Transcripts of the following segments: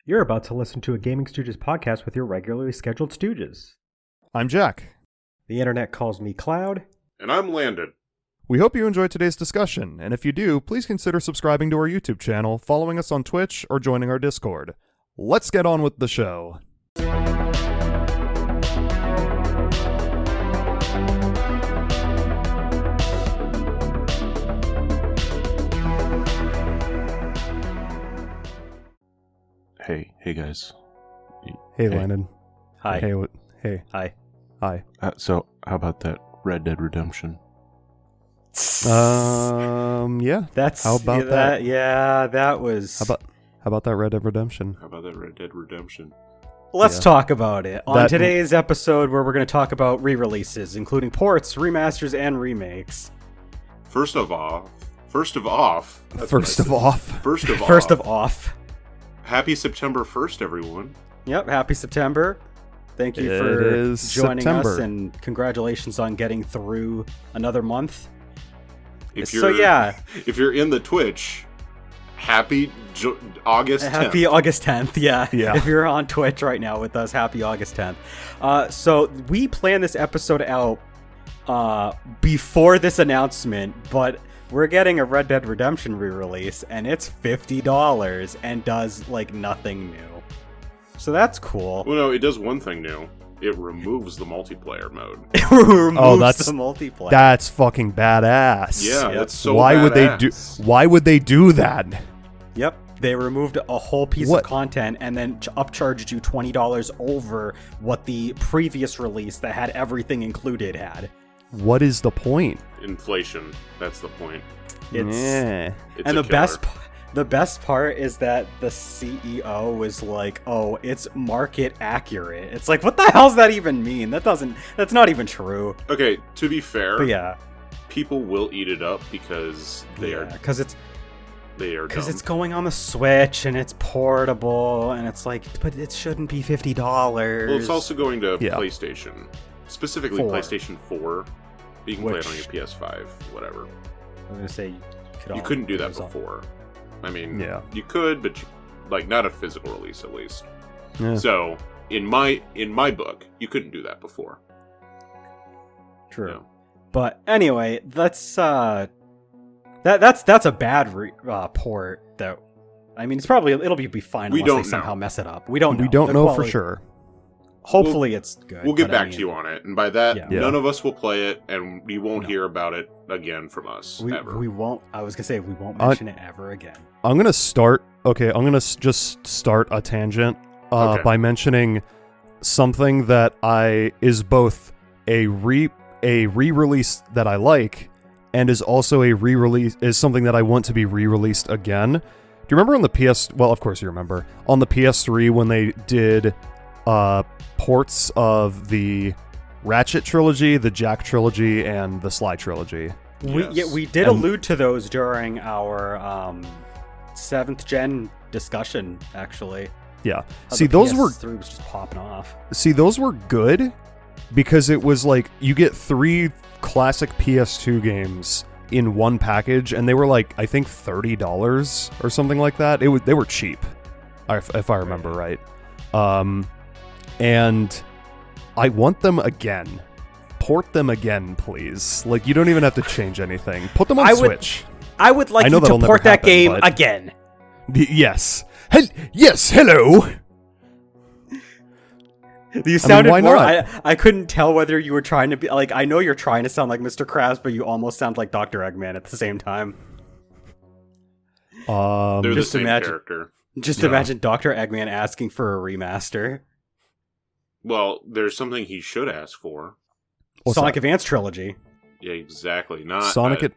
You're about to listen to a Gaming Stooges podcast with your regularly scheduled Stooges. I'm Jack. The internet calls me Cloud. And I'm Landon. We hope you enjoyed today's discussion, and if you do, please consider subscribing to our YouTube channel, following us on Twitch, or joining our Discord. Let's get on with the show. Hey guys. Hey, Landon. Hi. Hey. Hi. Hi. So, how about that Red Dead Redemption? Yeah. That's How about that? Yeah, that was. How about that Red Dead Redemption? How about that Red Dead Redemption? Let's talk about it on That- today's episode, where we're going to talk about re-releases, including ports, remasters, and remakes. First of all, First of off. Happy September 1st, everyone. Yep. Happy September. Thank you It for is joining September. us, and congratulations on getting through another month. If So, you're yeah. if you're in the Twitch, happy August 10th. Happy August 10th, yeah. Yeah. If you're on Twitch right now with us, happy August 10th. So we planned this episode out before this announcement, but we're getting a Red Dead Redemption re-release, and it's $50 and does, like, nothing new. So that's cool. Well, no, it does one thing new. It removes the multiplayer mode. It removes that's- the multiplayer. That's fucking badass. Yeah, Yep. that's so Why badass. would they do that? Yep. They removed a whole piece What? of content and then upcharged you $20 over what the previous release that had everything included had. What is the point? Inflation. That's the point. It's It's and a the best part is that the CEO was like, "Oh, it's market accurate." It's like, what the hell's that even mean? That's not even true. Okay, to be fair, But yeah, people will eat it up because they are because it's dumb. going on the Switch and it's portable, and it's like, but it shouldn't be $50. Well, it's also going to Yeah. PlayStation, specifically 4. PlayStation 4. You can play it on Which- your PS5, whatever. I was gonna say You couldn't do that before. I mean, Yeah. you could, but like not a physical release at least. Yeah. So in my book, you couldn't do that before. True. No. But anyway, that's a bad port. That, I mean, it'll be fine We unless don't they somehow know. mess it up. We don't know. We don't The know for quality- sure. Hopefully it's good. We'll get but I back mean, to you on it, and by that, Yeah. none of us will play it, and you won't No. hear about it again from us ever. We won't. I was gonna say we won't mention it ever again. I'm gonna start. Okay, I'm gonna just start a tangent Okay. by mentioning something that is both a re-release that I like, and is also is something that I want to be re-released again. Do you remember on the PS? Well, of course you remember on the PS3 when they did ports of the Ratchet trilogy, the Jack trilogy, and the Sly trilogy. Yes. We did And- allude to those during our 7th gen discussion. Actually, Yeah. How See, the those were PS3 was just popping off. good because it was like you get 3 classic PS2 games in one package, and they were like, I think $30 or something like that. They were cheap, if I remember right. And I want them again. Port them again, please. Like, you don't even have to change anything. Put them on Switch. I would like I know you to that'll never port that happen, game but- again. Yes. Yes, hello. You sounded why more. not? I couldn't tell whether you were trying to be like. I know you're trying to sound like Mr. Krabs, but you almost sound like Dr. Eggman at the same time. They're the just same imagine- character. Just Yeah. imagine Dr. Eggman asking for a remaster. Well, there's something he should ask for. What's Sonic that? Advance trilogy. Yeah, exactly. Not Sonic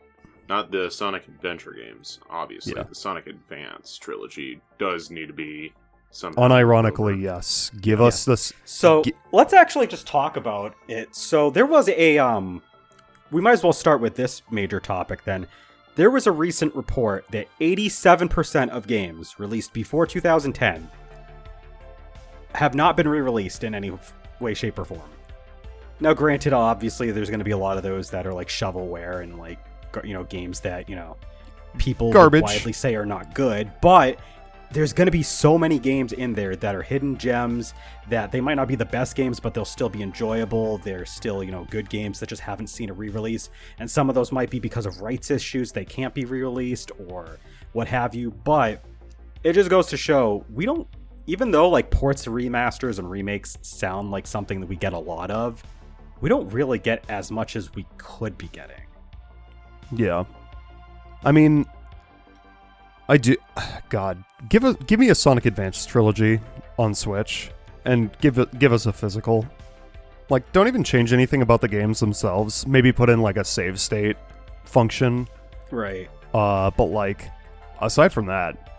not the Sonic Adventure games. Obviously, Yeah. the Sonic Advance trilogy does need to be something. Unironically, yes. Give us this. So let's actually just talk about it. So there was a we might as well start with this major topic then. There was a recent report that 87% of games released before 2010 have not been re-released in any way, shape, or form. Now, granted, obviously, there's going to be a lot of those that are like shovelware and like, games that, people Garbage. widely say are not good. But there's going to be so many games in there that are hidden gems that they might not be the best games, but they'll still be enjoyable. They're still, good games that just haven't seen a re-release. And some of those might be because of rights issues. They can't be re-released or what have you. But it just goes to show even though like ports, remasters, and remakes sound like something that we get a lot of, we don't really get as much as we could be getting. Yeah. I mean, I do. God, give me a Sonic Advance trilogy on Switch, and give us a physical. Like, don't even change anything about the games themselves. Maybe put in like a save state function. Right. But like, aside from that,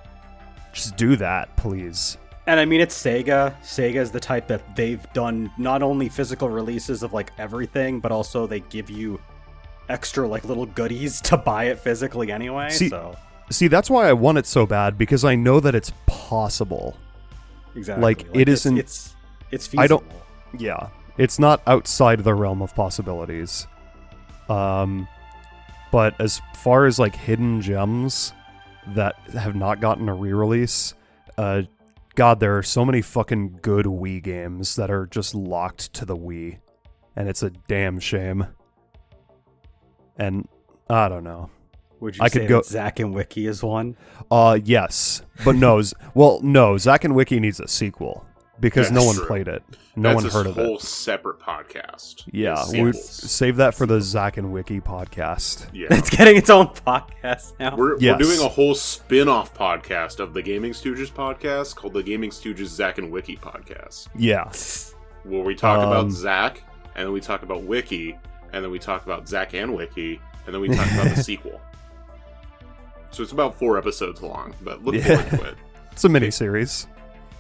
just do that, please. And I mean, it's Sega. Sega is the type that they've done not only physical releases of like everything, but also they give you extra like little goodies to buy it physically anyway. See, that's why I want it so bad, because I know that it's possible. Exactly. Like it isn't. It's feasible. Yeah, it's not outside the realm of possibilities. But as far as like hidden gems that have not gotten a re-release, God, there are so many fucking good Wii games that are just locked to the Wii, and it's a damn shame. And I don't know. Would you say that Zack and Wiki is one? Yes, but no. No. Zack and Wiki needs a sequel because no one played it. No one heard of it. That's a whole separate podcast. Yeah, we save that for the Zack and Wiki podcast. Yeah, it's getting its own podcast now. We're doing a whole spin-off podcast of the Gaming Stooges podcast called the Gaming Stooges Zack and Wiki podcast. Yeah, where we talk about Zack, and then we talk about Wiki, and then we talk about Zack and Wiki, and then we talk about the sequel. So it's about 4 episodes long, but look forward to it. It's a mini-series.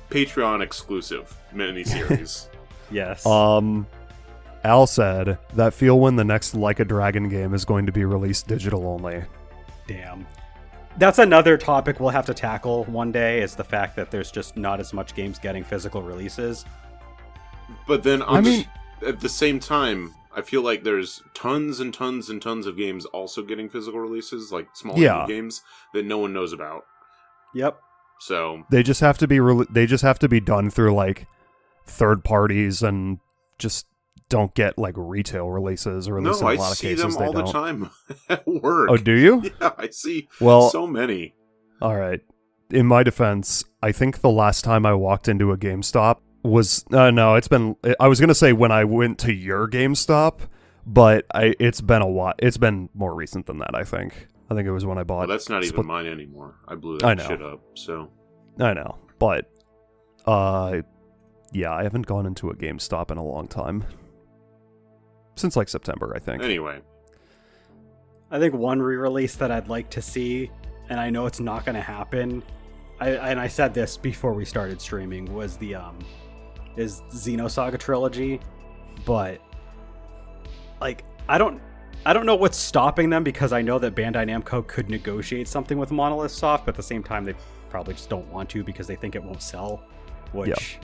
Patreon exclusive mini-series. Yes. Al said that feel when the next Like a Dragon game is going to be released digital only. Damn. That's another topic we'll have to tackle one day, is the fact that there's just not as much games getting physical releases. But then, at the same time, I feel like there's tons and tons and tons of games also getting physical releases, like small indie games that no one knows about. Yep. So they just have to be done through like third parties and just don't get like retail releases, or at least in a lot of cases they don't. No, I see them all the time at work. Oh, do you? Yeah, I see so many. All right. In my defense, I think the last time I walked into a GameStop was no, it's been. I was gonna say when I went to your GameStop, but it's been a while. It's been more recent than that. I think it was when I bought. Well, that's not even mine anymore. I blew that shit up. So I know, but yeah, I haven't gone into a GameStop in a long time, since like September, I think. Anyway, I think one re-release that I'd like to see, and I know it's not going to happen. I said this before we started streaming, was the is Xenosaga trilogy, but like I don't know what's stopping them, because I know that Bandai Namco could negotiate something with Monolith Soft, but at the same time they probably just don't want to because they think it won't sell, which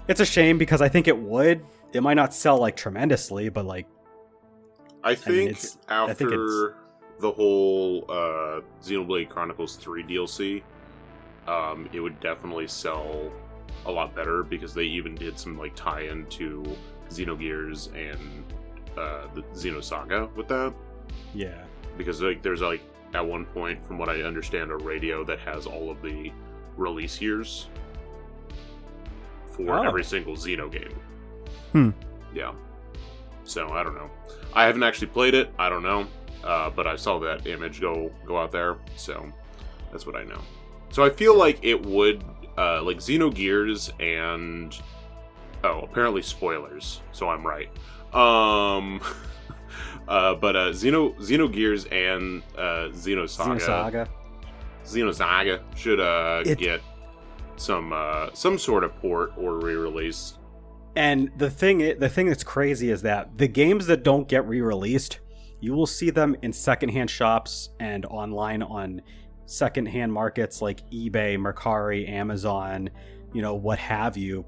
it's a shame, because I think it would. It might not sell like tremendously, but like I think after the whole Xenoblade Chronicles 3 DLC, it would definitely sell a lot better, because they even did some like tie-in to Xenogears and the Xenosaga with that. Yeah. Because like there's like at one point, from what I understand, a radio that has all of the release years for every single Xeno game. Yeah. So I don't know. I haven't actually played it. I don't know. But I saw that image go out there, so that's what I know. So I feel like it would, like Xenogears and apparently spoilers, so I'm right. But Xenogears and Xenosaga should get some sort of port or re-release. And the thing that's crazy is that the games that don't get re-released, you will see them in secondhand shops and online on secondhand markets like eBay, Mercari, Amazon, what have you.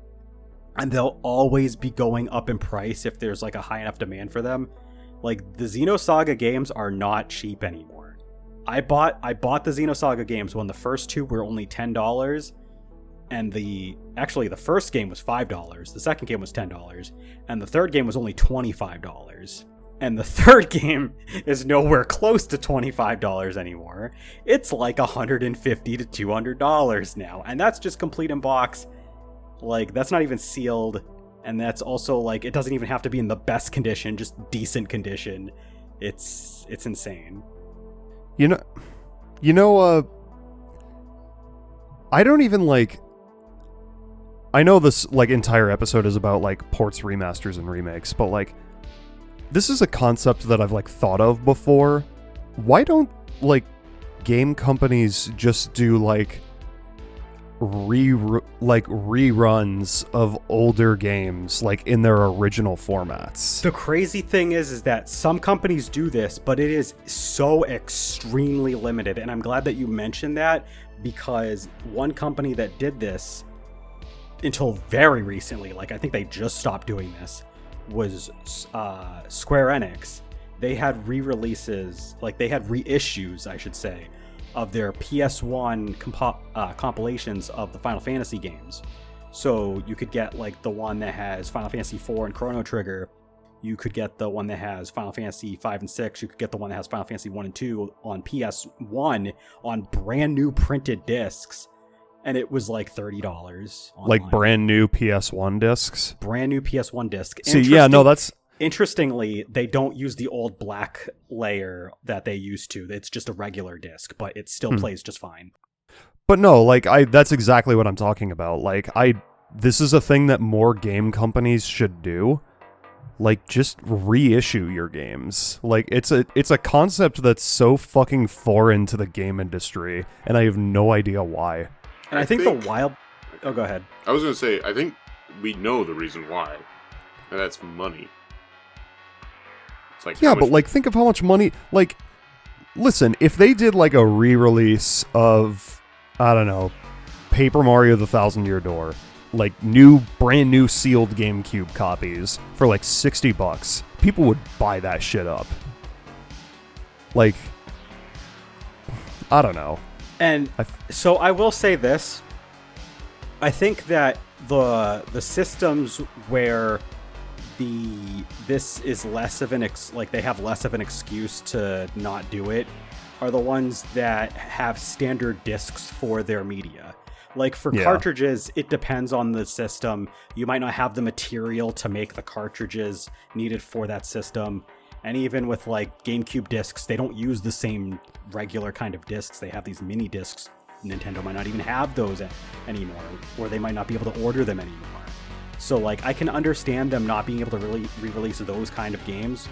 And they'll always be going up in price if there's like a high enough demand for them. Like the Xenosaga games are not cheap anymore. I bought the Xenosaga games when the first two were only $10, and the first game was $5, the second game was $10, and the third game was only $25. And the third game is nowhere close to $25 anymore. It's like $150 to $200 now, and that's just complete in box. Like, that's not even sealed, and that's also like, it doesn't even have to be in the best condition, just decent condition. It's insane. You know, I don't even like. I know this like entire episode is about like ports, remasters, and remakes, but like, this is a concept that I've like thought of before. Why don't like game companies just do like reruns of older games like in their original formats? The crazy thing is that some companies do this, but it is so extremely limited. And I'm glad that you mentioned that, because one company that did this until very recently, like I think they just stopped doing this, was Square Enix. They had re-releases, like they had reissues, I should say, of their PS1 compilations of the Final Fantasy games. So you could get like the one that has Final Fantasy 4 and Chrono Trigger. You could get the one that has Final Fantasy 5 and 6. You could get the one that has Final Fantasy 1 and 2 on PS1 on brand new printed discs. And it was like $30 online. Like brand new PS1 discs? Brand new PS1 disc. See, yeah, no, that's... Interestingly, they don't use the old black layer that they used to. It's just a regular disc, but it still plays just fine. But no, like that's exactly what I'm talking about. Like this is a thing that more game companies should do. Like, just reissue your games. Like, it's a concept that's so fucking foreign to the game industry, and I have no idea why. And I think the wild... Oh, go ahead. I was going to say, I think we know the reason why, and that's money. It's like, yeah, but, like, think of how much money... Like, listen, if they did, like, a re-release of, I don't know, Paper Mario the Thousand Year Door, like, brand new sealed GameCube copies for, like, $60, people would buy that shit up. Like, I don't know. And so I will say this. I think that the systems where this is less of an they have less of an excuse to not do it are the ones that have standard discs for their media. Like for cartridges, it depends on the system. You might not have the material to make the cartridges needed for that system. And even with like GameCube discs, they don't use the same regular kind of discs. They have these mini discs. Nintendo might not even have those anymore, or they might not be able to order them anymore. So like I can understand them not being able to really re-release those kind of games.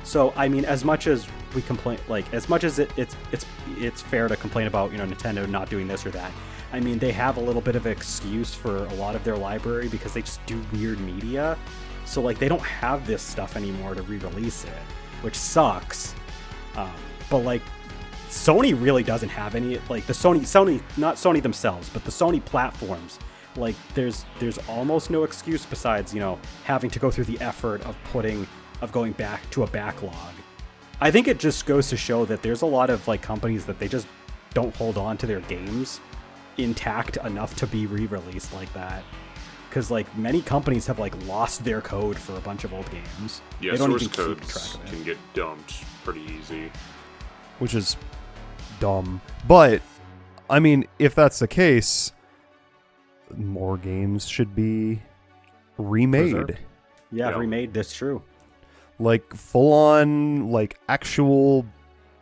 So I mean, as much as we complain, like as much as it's fair to complain about, you know, Nintendo not doing this or that. I mean, they have a little bit of an excuse for a lot of their library because they just do weird media. So like they don't have this stuff anymore to re-release it, which sucks. But like Sony really doesn't have any, like the Sony, not Sony themselves, but the Sony platforms. Like there's almost no excuse besides, you know, having to go through the effort of going back to a backlog. I think it just goes to show that there's a lot of like companies that they just don't hold on to their games intact enough to be re-released like that. Because like many companies have like lost their code for a bunch of old games. Yeah, they don't source even keep codes track of it. can get dumped pretty easy. Which is dumb. But, I mean, if that's the case, more games should be remade. Preserved. Yeah, remade, that's true. Like, full-on, like, actual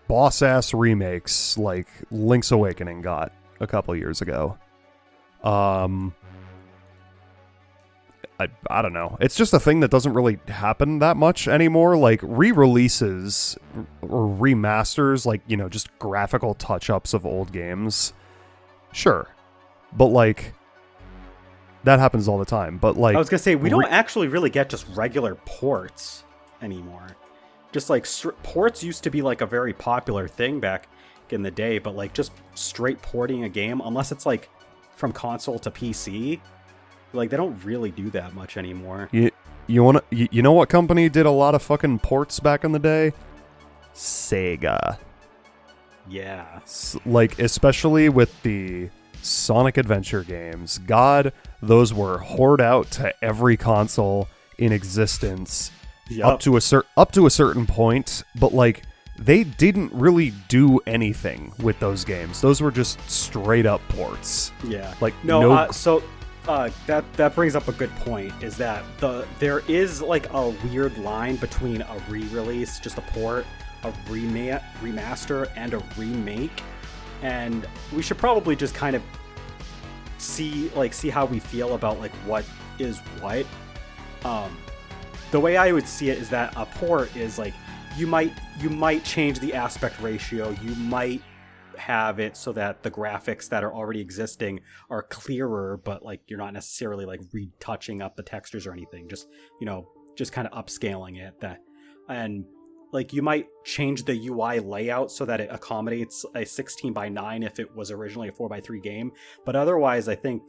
boss-ass remakes, like Link's Awakening got a couple years ago. I don't know. It's just a thing that doesn't really happen that much anymore. Like, re-releases or remasters, like, you know, just graphical touch-ups of old games. Sure. But, like, that happens all the time. But, like... I was gonna say, we don't actually really get just regular ports anymore. Just, like, ports used to be, like, a very popular thing back in the day, but, like, just straight porting a game, unless it's, like, from console to PC... Like, they don't really do that much anymore. You know what company did a lot of fucking ports back in the day? Sega. Yeah. Like, especially with the Sonic Adventure games. God, those were hoard out to every console in existence up to a certain point, but like they didn't really do anything with those games. Those were just straight up ports. Yeah. Like that brings up a good point, is that there is like a weird line between a re-release, just a port, a remaster, and a remake, and we should probably just kind of see how we feel about like what is what. The way I would see it is that a port is like you might change the aspect ratio, you might have it so that the graphics that are already existing are clearer, but like you're not necessarily like retouching up the textures or anything, just kind of upscaling it, and like you might change the UI layout so that it accommodates a 16:9 if it was originally a 4:3 game, but otherwise I think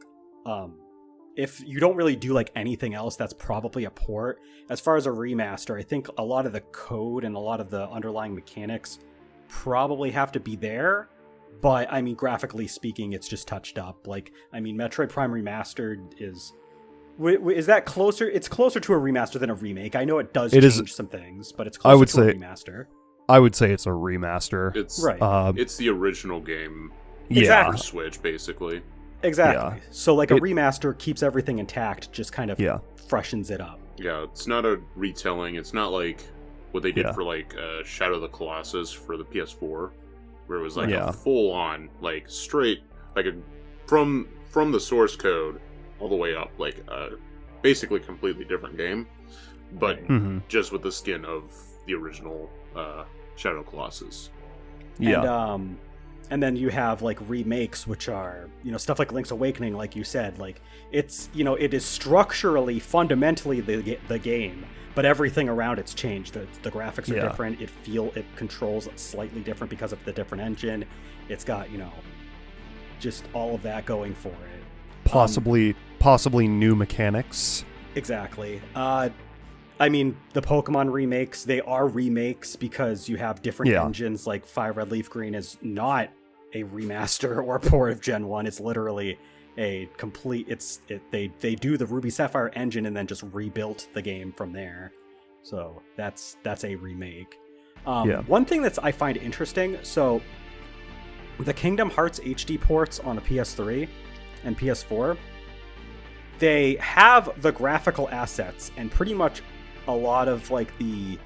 if you don't really do like anything else, that's probably a port. As far as a remaster, I think a lot of the code and a lot of the underlying mechanics probably have to be there, but I mean, graphically speaking, it's just touched up. Like, I mean, Metroid Prime Remastered is that closer? It's closer to a remaster than a remake. I know it does change some things, but it's closer to a remaster. I would say it's a remaster. It's right. It's the original game exactly. for Switch, basically. Exactly. Yeah. So like a remaster keeps everything intact, just kind of freshens it up. Yeah, it's not a retelling. It's not like what they did for like Shadow of the Colossus for the PS4, where it was like a full on, like straight, like from the source code all the way up, like basically completely different game, but just with the skin of the original Shadow of the Colossus. Yeah. And then you have like remakes, which are, stuff like Link's Awakening, like you said, like it's, it is structurally, fundamentally the game, but everything around it's changed. The graphics are different. It controls slightly different because of the different engine. It's got, just all of that going for it. Possibly new mechanics. Exactly. I mean, the Pokemon remakes, they are remakes because you have different engines. Like Fire Red Leaf Green is not a remaster or port of Gen 1. It's literally a complete... They do the Ruby Sapphire engine and then just rebuilt the game from there. So that's a remake. One thing I find interesting, so the Kingdom Hearts HD ports on the PS3 and PS4, they have the graphical assets and pretty much a lot of like the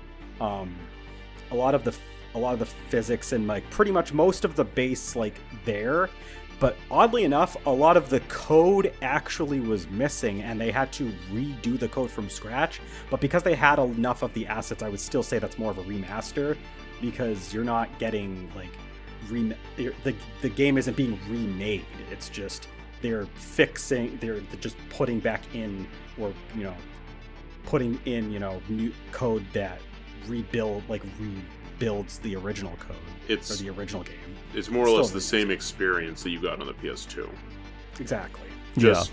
physics and like pretty much most of the base like there, but oddly enough a lot of the code actually was missing and they had to redo the code from scratch. But because they had enough of the assets, I would still say that's more of a remaster, because you're not getting like the game isn't being remade. It's just they're just putting back in, or putting in, new code that rebuilds the original code or the original game. It's more or less the same experience that you got on the PS2. Exactly. Just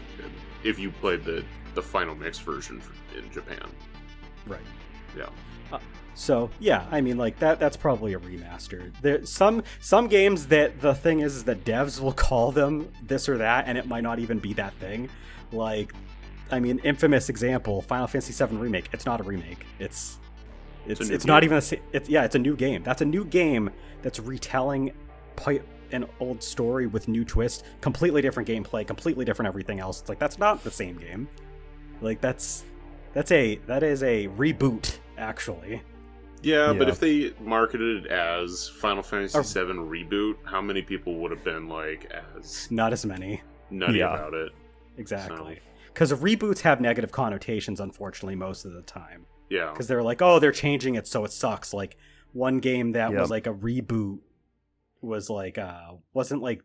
if you played the final mix version in Japan. Right. Yeah. So yeah, I mean, like that's probably a remaster. There some games that the thing is that devs will call them this or that, and it might not even be that thing. Like, I mean, infamous example, Final Fantasy VII Remake. It's not a remake. It's not even it's a new game. That's a new game that's retelling an old story with new twist, completely different gameplay, completely different everything else. It's like, that's not the same game. Like that is a reboot, actually. Yeah, but if they marketed it as Final Fantasy VII Reboot, how many people would have been like not as many nutty about it? Exactly. Because reboots have negative connotations, unfortunately, most of the time. Yeah. Because they're like, oh, they're changing it, so it sucks. Like, one game that was like a reboot was like, wasn't like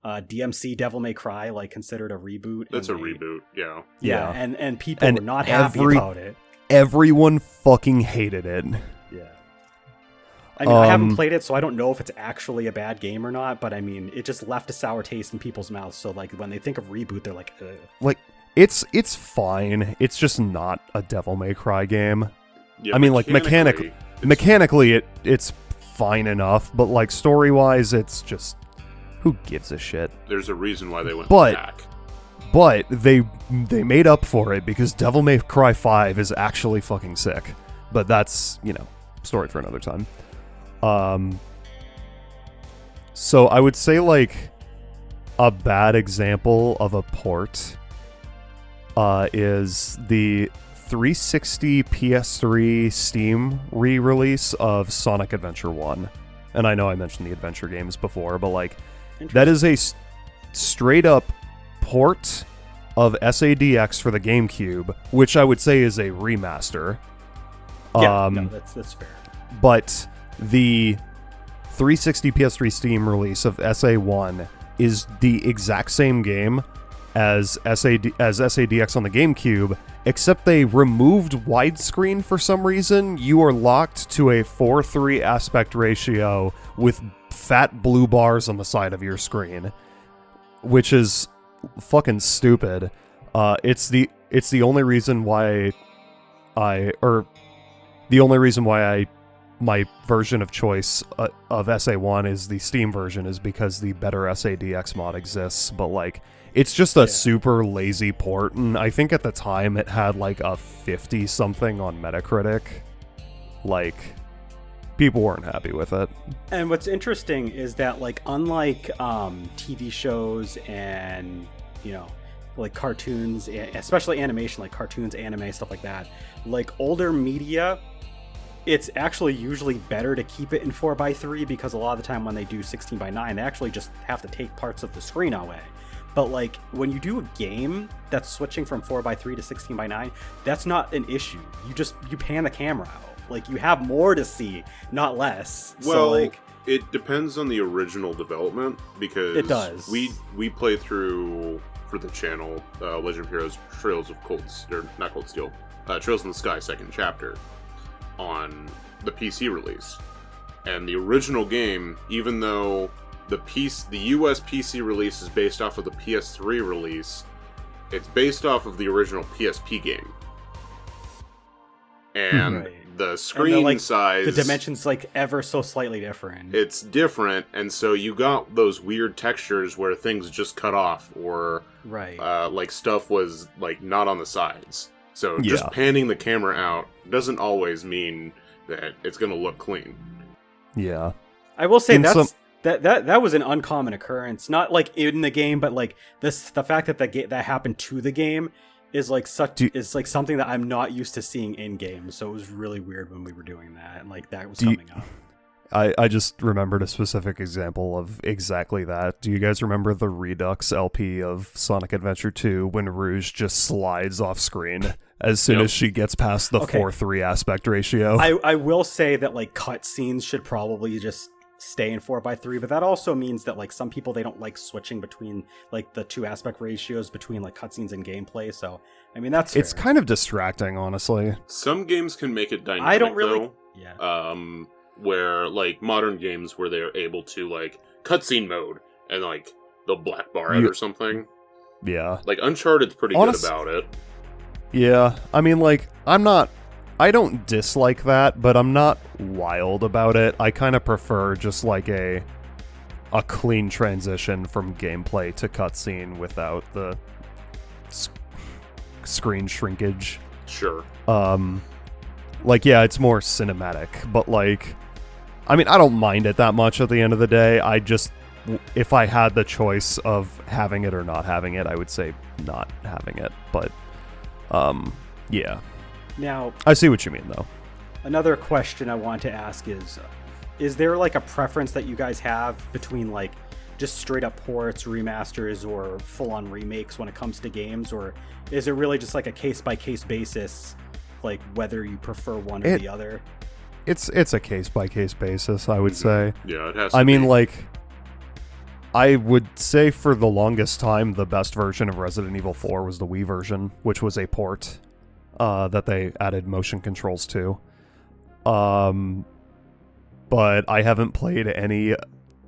DMC Devil May Cry like considered a reboot? That's a reboot, yeah. Yeah, and people were not happy about it. Everyone fucking hated it. Yeah. I mean, I haven't played it, so I don't know if it's actually a bad game or not, but I mean, it just left a sour taste in people's mouths, so like when they think of reboot, they're like, ugh. Like, it's fine. It's just not a Devil May Cry game. Yeah, I mean, like mechanically it's fine enough, but like story-wise, it's just who gives a shit. There's a reason why they went But- back. But they made up for it because Devil May Cry 5 is actually fucking sick. But that's, story for another time. So I would say like a bad example of a port is the 360 PS3 Steam re-release of Sonic Adventure 1. And I know I mentioned the adventure games before, but like that is a straight up port of SADX for the GameCube, which I would say is a remaster. Yeah, no, that's fair. But the 360 PS3 Steam release of SA1 is the exact same game as SADX on the GameCube, except they removed widescreen for some reason. You are locked to a 4:3 aspect ratio with fat blue bars on the side of your screen, which is fucking stupid. It's the only reason why my version of choice of SA1 is the Steam version is because the better SADX mod exists, but like it's just a super lazy port, and I think at the time it had like a 50 something on Metacritic. Like people weren't happy with it. And what's interesting is that, like, unlike TV shows and, like cartoons, especially animation, like cartoons, anime, stuff like that, like older media, it's actually usually better to keep it in 4:3 because a lot of the time when they do 16:9, they actually just have to take parts of the screen away. But like when you do a game that's switching from 4:3 to 16:9, that's not an issue. You pan the camera out. Like, you have more to see, not less. Well, so, like, it depends on the original development, because it does. We play through, for the channel, Legend of Heroes Trails of not Cold Steel, Trails in the Sky second chapter on the PC release. And the original game, even though the US PC release is based off of the PS3 release, it's based off of the original PSP game. And the screen size, the dimensions, like, ever so slightly different. It's different, and so you got those weird textures where things just cut off, or like stuff was like not on the sides. So just panning the camera out doesn't always mean that it's going to look clean. Yeah, I will say that was an uncommon occurrence, not like in the game, but like the fact that that happened to the game is like something that I'm not used to seeing in games. So it was really weird when we were doing that, and like that was coming up. I just remembered a specific example of exactly that. Do you guys remember the Redux LP of Sonic Adventure 2 when Rouge just slides off screen as soon as she gets past the 4:3 aspect ratio? I will say that like cutscenes should probably just stay in 4:3, but that also means that like some people, they don't like switching between like the 2 aspect ratios between like cutscenes and gameplay. So I mean, that's it's kind of distracting, honestly. Some games can make it dynamic. I don't really, where like modern games where they're able to like cutscene mode and like they'll black bar it or something. Yeah, like Uncharted's pretty good about it. Yeah, I mean, like I don't dislike that, but I'm not wild about it. I kind of prefer just like a clean transition from gameplay to cutscene without the screen shrinkage. Sure. Like, yeah, it's more cinematic, but like, I mean, I don't mind it that much at the end of the day. I just, if I had the choice of having it or not having it, I would say not having it, but yeah. Now, I see what you mean, though. Another question I want to ask is there like a preference that you guys have between like just straight up ports, remasters, or full-on remakes when it comes to games, or is it really just like a case-by-case basis, like whether you prefer one or the other? It's a case-by-case basis, I would say. Yeah, it has to I mean, be. like, I would say for the longest time, the best version of Resident Evil 4 was the Wii version, which was a port that they added motion controls to. But I haven't played any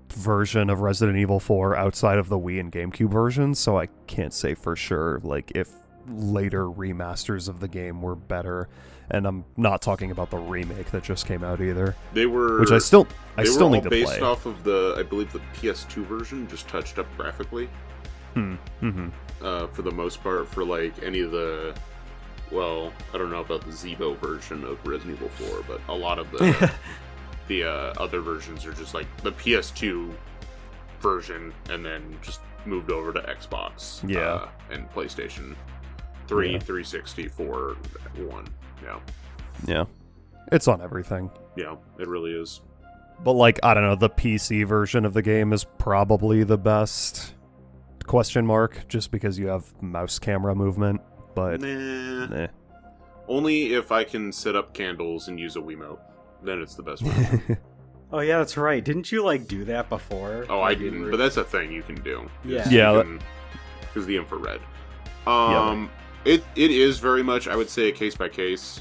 version of Resident Evil 4 outside of the Wii and GameCube versions, so I can't say for sure, like, if later remasters of the game were better. And I'm not talking about the remake that just came out either. They were, which I still need to play. They were all based off of I believe the PS2 version, just touched up graphically. Mm-hmm. For the most part, for like any of the, well, I don't know about the Zeebo version of Resident Evil 4, but a lot of the other versions are just like the PS2 version, and then just moved over to Xbox, and PlayStation 3, 360, 4, 1. Yeah. It's on everything. Yeah, it really is. But like, I don't know, the PC version of the game is probably the best, ? Just because you have mouse camera movement, but nah. Only if I can set up candles and use a Wiimote. Then it's the best version. Oh yeah, that's right. Didn't you like do that before? Oh, I didn't, but that's a thing you can do. Yeah. Because the infrared. It is very much, I would say, a case by case.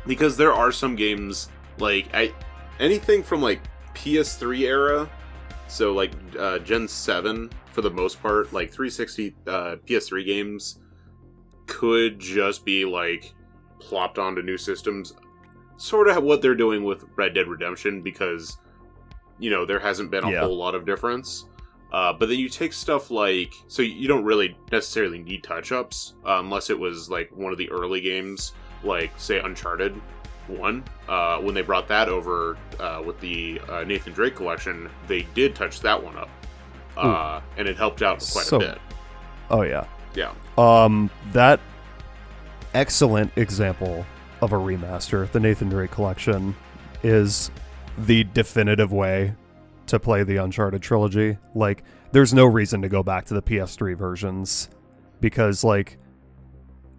Because there are some games like anything from like PS3 era, so like Gen 7 for the most part, like 360 PS3 games could just be like plopped onto new systems. Sort of what they're doing with Red Dead Redemption, because there hasn't been a whole lot of difference. But then you take stuff like, so you don't really necessarily need touch-ups, unless it was like one of the early games, like say Uncharted 1. When they brought that over with the Nathan Drake collection, they did touch that one up, and it helped out quite a bit. Oh yeah. Yeah. That excellent example of a remaster, the Nathan Drake collection, is the definitive way to play the Uncharted trilogy. Like, there's no reason to go back to the PS3 versions, because like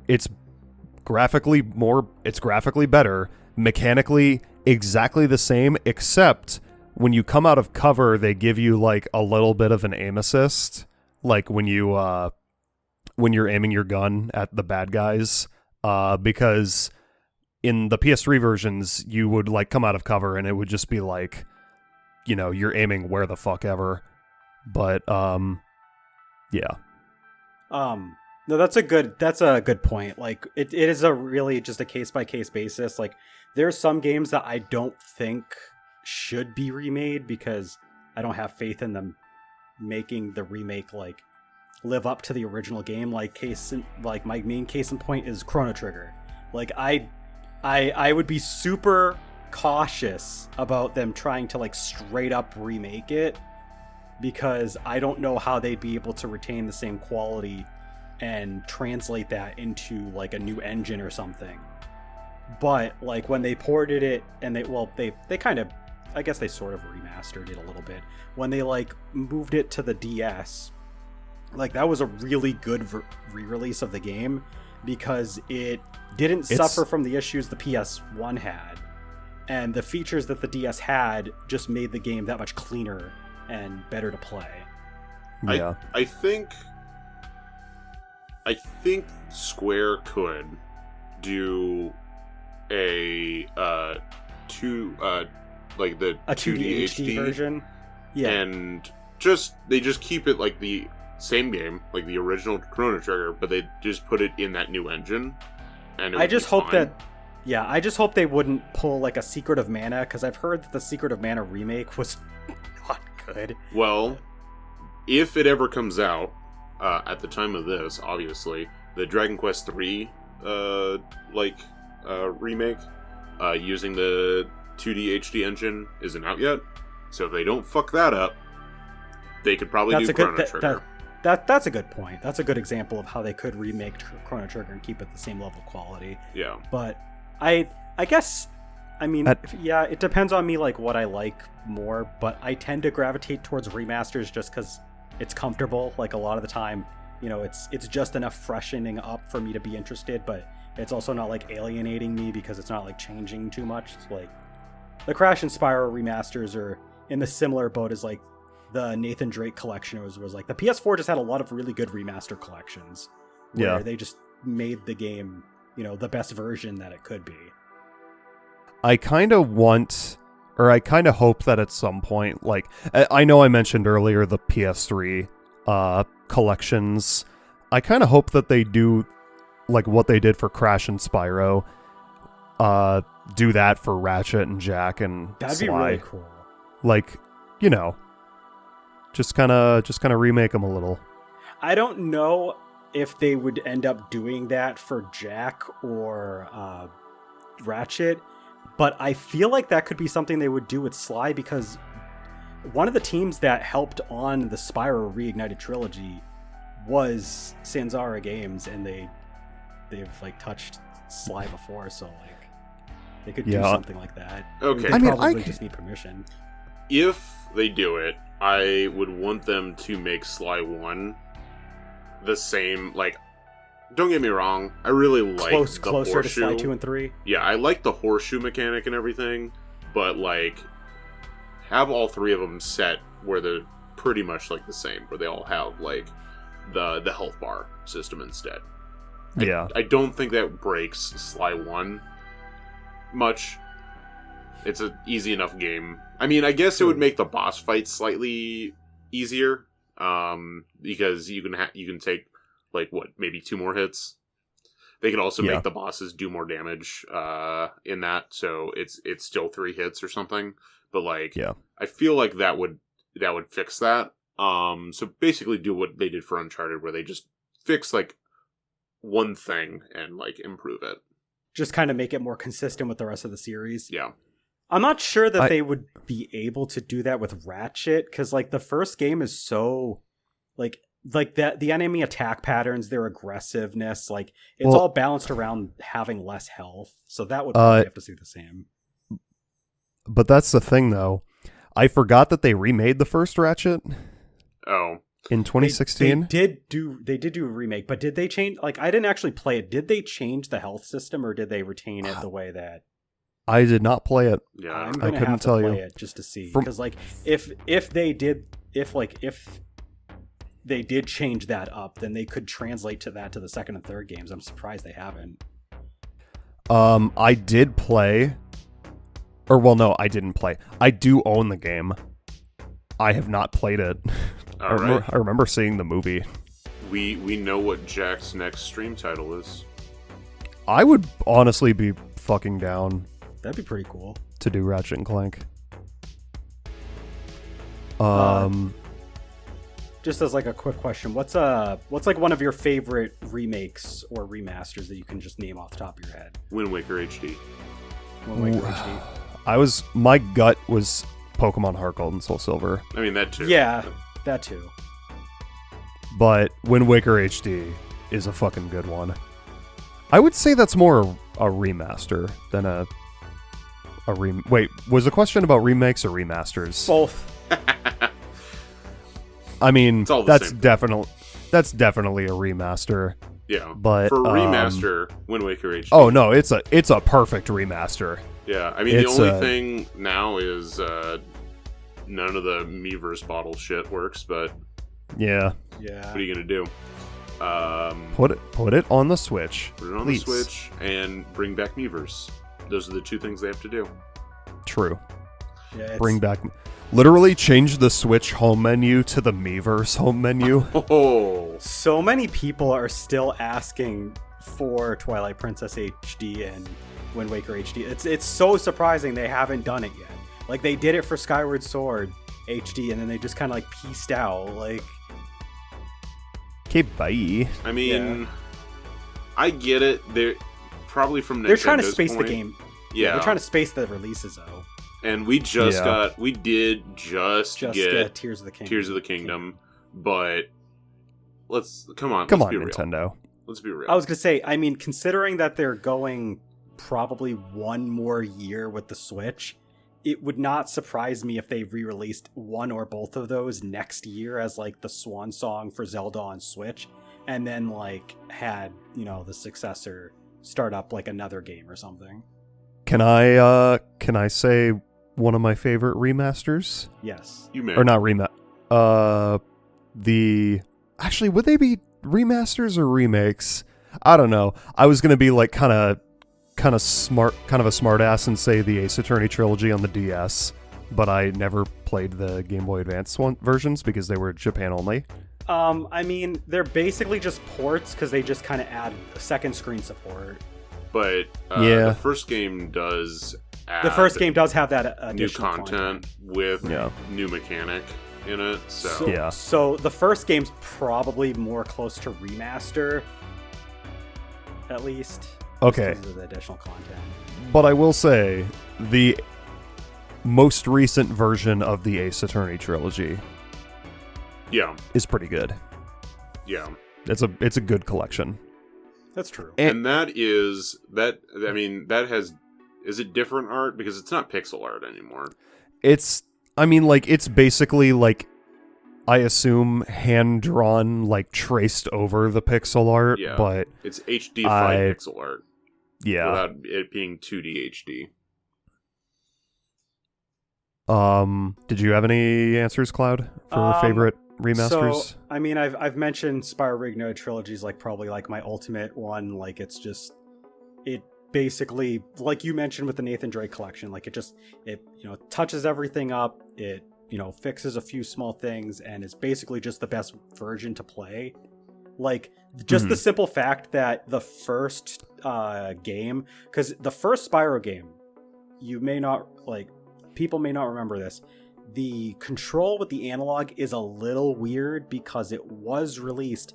it's graphically better, mechanically exactly the same, except when you come out of cover they give you like a little bit of an aim assist, like when you're aiming your gun at the bad guys, because in the PS3 versions you would like come out of cover and it would just be like, you're aiming where the fuck ever. But yeah. No, that's a good point. Like it is a really just a case by case basis. Like there's some games that I don't think should be remade because I don't have faith in them making the remake like live up to the original game. Like my main case in point is Chrono Trigger. Like I would be super cautious about them trying to like straight up remake it, because I don't know how they'd be able to retain the same quality and translate that into like a new engine or something. But like when they ported it and they kind of, I guess they sort of remastered it a little bit when they like moved it to the DS. Like that was a really good re-release of the game, because it didn't suffer from the issues the PS1 had, and the features that the DS had just made the game that much cleaner and better to play. Yeah. I think Square could do a 2D HD version. Yeah. And they just keep it like the same game, like the original Chrono Trigger, but they just put it in that new engine. And I just hope they wouldn't pull like a Secret of Mana, because I've heard that the Secret of Mana remake was not good. Well, if it ever comes out, at the time of this, obviously, the Dragon Quest III remake using the 2D HD engine isn't out yet. So if they don't fuck that up, they could probably do Chrono Trigger. That's a good point. That's a good example of how they could remake Chrono Trigger and keep it the same level of quality. Yeah. But I guess, I mean, it depends on me, like what I like more, but I tend to gravitate towards remasters just because it's comfortable. Like a lot of the time, it's just enough freshening up for me to be interested, but it's also not like alienating me because it's not like changing too much. It's like the Crash and Spyro remasters are in the similar boat as like the Nathan Drake collection was like the PS4 just had a lot of really good remaster collections where they just made the game, the best version that it could be. I kind of hope that at some point, like, I know I mentioned earlier the PS3 collections. I kind of hope that they do like what they did for Crash and Spyro. Do that for Ratchet and Jack and That'd Sly. be really cool. Like, you know, just kind of remake them a little. I don't know if they would end up doing that for Jack or Ratchet, but I feel like that could be something they would do with Sly, because one of the teams that helped on the Spyro Reignited trilogy was Sanzara Games, and they've like touched Sly before, so like they could do something like that. Okay. They probably just need permission. If they do it, I would want them to make Sly 1 the same, like, don't get me wrong, I really like the closer horseshoe. to Sly 2 and 3. Yeah, I like the horseshoe mechanic and everything, but like have all three of them set where they're pretty much like the same, where they all have like the health bar system instead. Yeah. I don't think that breaks Sly 1 much. It's an easy enough game. I mean, I guess it would make the boss fights slightly easier, because you can take like maybe 2 more hits. They can also make the bosses do more damage in that, so it's still 3 hits or something. But like, I feel like that would fix that. So basically, do what they did for Uncharted, where they just fix like one thing and like improve it. Just kind of make it more consistent with the rest of the series. Yeah. I'm not sure that they would be able to do that with Ratchet, because like the first game is so like that the enemy attack patterns, their aggressiveness, like it's all balanced around having less health. So that would probably have to stay the same. But that's the thing, though. I forgot that they remade the first Ratchet. Oh. In 2016? They did do a remake, but did they change? Like, I didn't actually play it. Did they change the health system, or did they retain it the way that? I did not play it. Yeah, I'm I gonna couldn't have to tell play you. it just to see, because like if they did change that up, then they could translate to the second and third games. I'm surprised they haven't. I did play, or well, no, I didn't play. I do own the game. I have not played it. I remember seeing the movie. We know what Jack's next stream title is. I would honestly be fucking down That'd be pretty cool to do Ratchet and Clank. Just as like a quick question, what's like one of your favorite remakes or remasters that you can just name off the top of your head? Wind Waker HD. Wind Waker HD. My gut was Pokemon Heart Gold and Soul Silver. I mean, that too. Yeah, that too. But Wind Waker HD is a fucking good one. I would say that's more a remaster than a Wait, was the question about remakes or remasters? Both. I mean, that's same. definitely a remaster. Yeah, but for remaster, Wind Waker HD. Oh no, it's a perfect remaster. Yeah, I mean the only thing now is none of the Miiverse bottle shit works, but yeah. What are you gonna do? Put it on the Switch. Put it on please. the Switch and bring back Miiverse. Those are the 2 things they have to do. True. Yeah, Bring back. Literally change the Switch home menu to the Miiverse home menu. Oh. So many people are still asking for Twilight Princess HD and Wind Waker HD. It's so surprising they haven't done it yet. Like, they did it for Skyward Sword HD, and then they just kind of like pieced out. Like, Okay, bye. I mean, I get it. They're probably from Nintendo's they're trying to space point. the game. Yeah, they're trying to space the releases though. And we did just get Tears of the Kingdom. Tears of the Kingdom, but come on, Come on, be real. Nintendo. Let's be real. I was gonna say, I mean, considering that they're going probably one more year with the Switch, it would not surprise me if they re-released one or both of those next year as like the swan song for Zelda on Switch, and then like had, the successor start up like another game or something. Can I say one of my favorite remasters? Yes. You may. Or not actually, would they be remasters or remakes? I don't know. I was gonna be like kind of a smart ass and say the Ace Attorney trilogy on the DS, but I never played the Game Boy Advance versions because they were Japan only. I mean, they're basically just ports because they just kind of add a second screen support. But Yeah. the first game does add The first game does have that new additional content with Yeah. new mechanic in it. So Yeah. So the first game's probably more close to remaster, at least. just Okay. because of the additional content. But I will say, the most recent version of the Ace Attorney trilogy yeah, is pretty good. yeah. It's a good collection. That's true. And that is that. I mean, that has. Is it different art because it's not pixel art anymore? It's basically like, I assume, hand drawn, like traced over the pixel art. Yeah. But It's HD-fied pixel art yeah. without it being 2D HD. Did you have any answers, Cloud, for favorite remasters? So, I mean, I've mentioned Spyro Reignited Trilogy is like probably like my ultimate one. Like, it's just, it basically, like you mentioned with the Nathan Drake collection, like it touches everything up. It fixes a few small things, and it's basically just the best version to play. Like, just the simple fact that the first game, because the first Spyro game, people may not remember this. The control with the analog is a little weird because it was released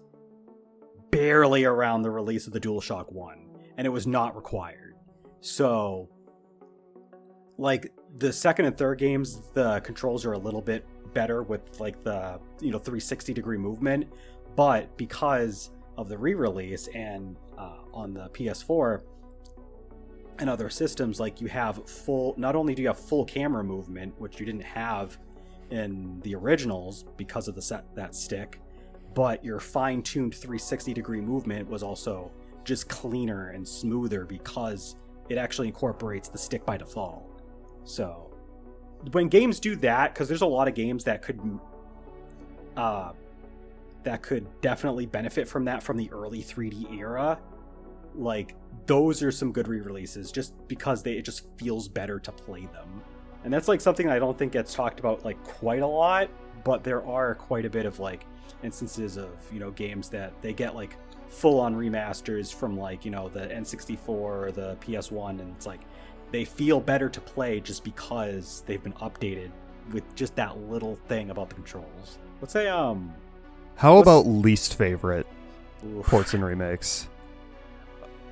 barely around the release of the DualShock 1, and it was not required. So, like, the second and third games, the controls are a little bit better with, like, the 360-degree movement, but because of the re-release and on the PS4 and other systems, like, you have not only do you have full camera movement, which you didn't have in the originals because of that stick, but your fine-tuned 360-degree movement was also just cleaner and smoother because it actually incorporates the stick by default. So when games do that, because there's a lot of games that could definitely benefit from that from the early 3D era, like, those are some good re-releases just because it just feels better to play them. And that's like something I don't think gets talked about like quite a lot, but there are quite a bit of like instances of games that they get like full-on remasters from like the N64 or the PS1, and it's like they feel better to play just because they've been updated with just that little thing about the controls. Let's say How about least favorite ports and remakes?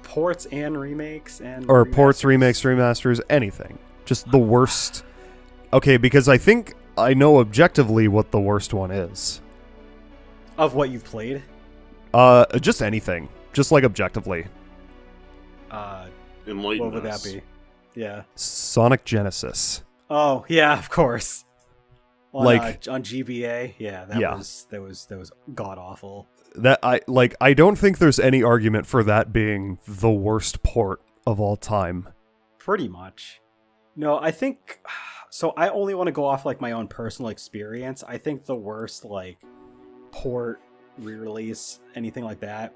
Ports and remakes or ports, remakes, remasters, anything. Just the worst. Okay, because I think I know objectively what the worst one is. Of what you've played? Just anything. Just like objectively. Enlighten What would us. that be? Yeah. Sonic Genesis. Oh, yeah, of course. On GBA, yeah, Yeah. that was god awful. That I don't think there's any argument for that being the worst port of all time. Pretty much. No, I think so. I only want to go off like my own personal experience. I think the worst like port re-release, anything like that,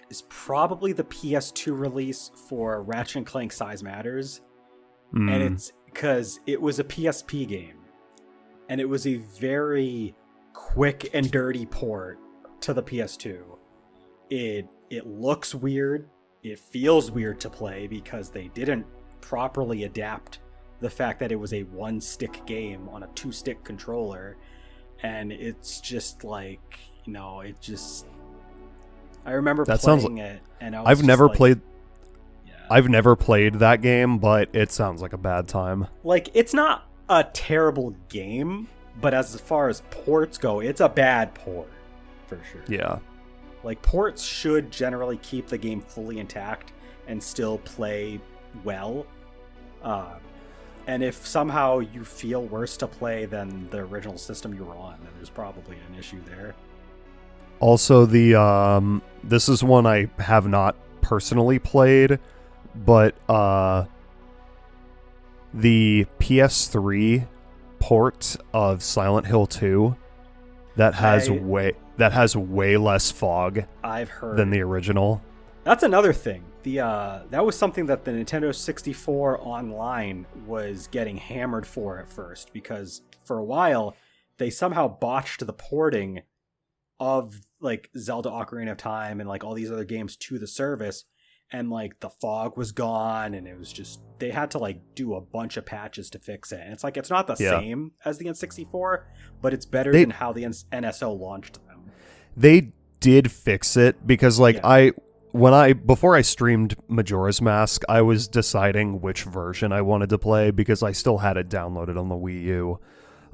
is probably the PS2 release for Ratchet and Clank Size Matters, and it's because it was a PSP game, and it was a very quick and dirty port to the PS2. It looks weird. It feels weird to play because they didn't properly adapt the fact that it was a one-stick game on a two-stick controller, and it's just like I remember playing it, and I was I've never like, played. Yeah. I've never played that game, but it sounds like a bad time. Like, it's not a terrible game, but as far as ports go, it's a bad port for sure. Yeah. Like, ports should generally keep the game fully intact and still play well. And if somehow you feel worse to play than the original system you were on, then there's probably an issue there. Also, this is one I have not personally played, but the PS3 port of Silent Hill 2 that has way less fog I've heard than the original. That's another thing. That was something that the Nintendo 64 Online was getting hammered for at first, because for a while they somehow botched the porting of like Zelda Ocarina of Time and like all these other games to the service, and like the fog was gone, and it was just they had to like do a bunch of patches to fix it. And it's like it's not the same as the N64, but it's better than how the NSO launched them. They did fix it because like before I streamed Majora's Mask, I was deciding which version I wanted to play because I still had it downloaded on the Wii U.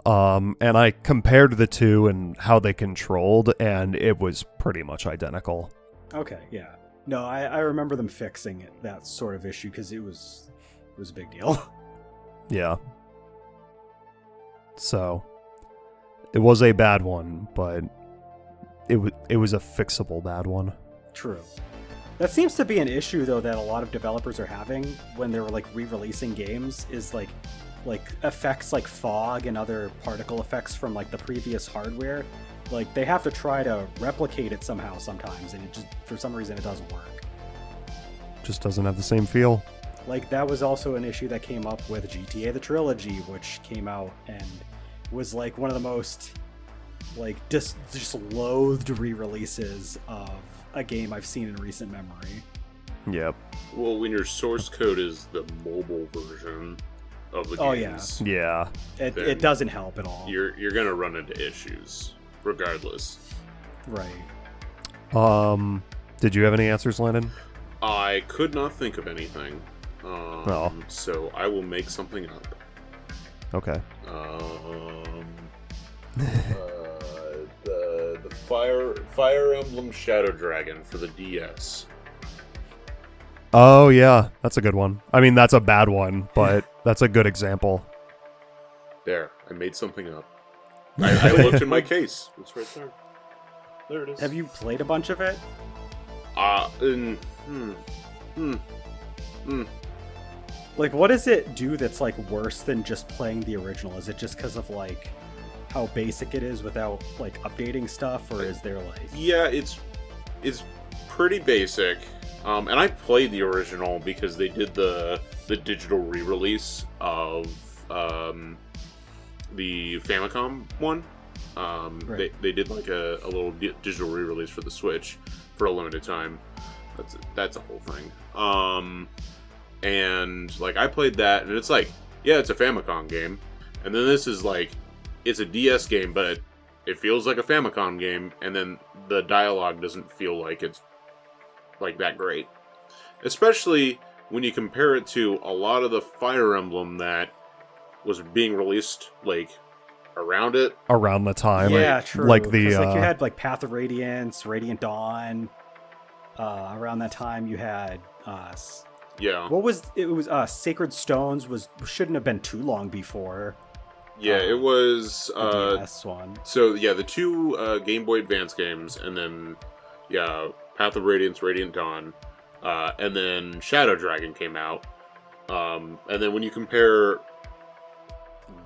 And I compared the two and how they controlled, and it was pretty much identical. Okay, yeah. No, I remember them fixing it, that sort of issue, because it was a big deal. Yeah. So, it was a bad one, but it was a fixable bad one. True. That seems to be an issue, though, that a lot of developers are having when they're like re-releasing games, is like effects like fog and other particle effects from like the previous hardware. Like they have to try to replicate it somehow sometimes, and it just for some reason it doesn't work. Just doesn't have the same feel. Like that was also an issue that came up with GTA the Trilogy, which came out and was like one of the most like just loathed re-releases of a game I've seen in recent memory. Yep. Well, when your source code is the mobile version of the games, yeah, it doesn't help at all. You're gonna run into issues regardless. Right. Did you have any answers, Landon? I could not think of anything. So I will make something up. Okay. The Fire Emblem Shadow Dragon for the DS. Oh yeah, that's a good one. I mean, that's a bad one, but that's a good example. There, I made something up. I looked in my case. It's right there. There it is. Have you played a bunch of it? Like, what does it do that's like worse than just playing the original? Is it just because of like how basic it is without like updating stuff, or is there like? Yeah, it's pretty basic. And I played the original because they did the digital re-release of the Famicom one. Right. They did like a little digital re-release for the Switch for a limited time. That's a whole thing. And like I played that, and it's like, yeah, it's a Famicom game, and then this is like, it's a DS game, but it feels like a Famicom game, and then the dialogue doesn't feel like it's like that great, especially when you compare it to a lot of the Fire Emblem that was being released like around the time. Yeah, like, true. Like like you had like Path of Radiance, Radiant Dawn. Around that time, you had yeah. What was it? Was Sacred Stones shouldn't have been too long before. Yeah, it was The DS one. So yeah, the two Game Boy Advance games, and then yeah, Path of Radiance, Radiant Dawn, and then Shadow Dragon came out. And then when you compare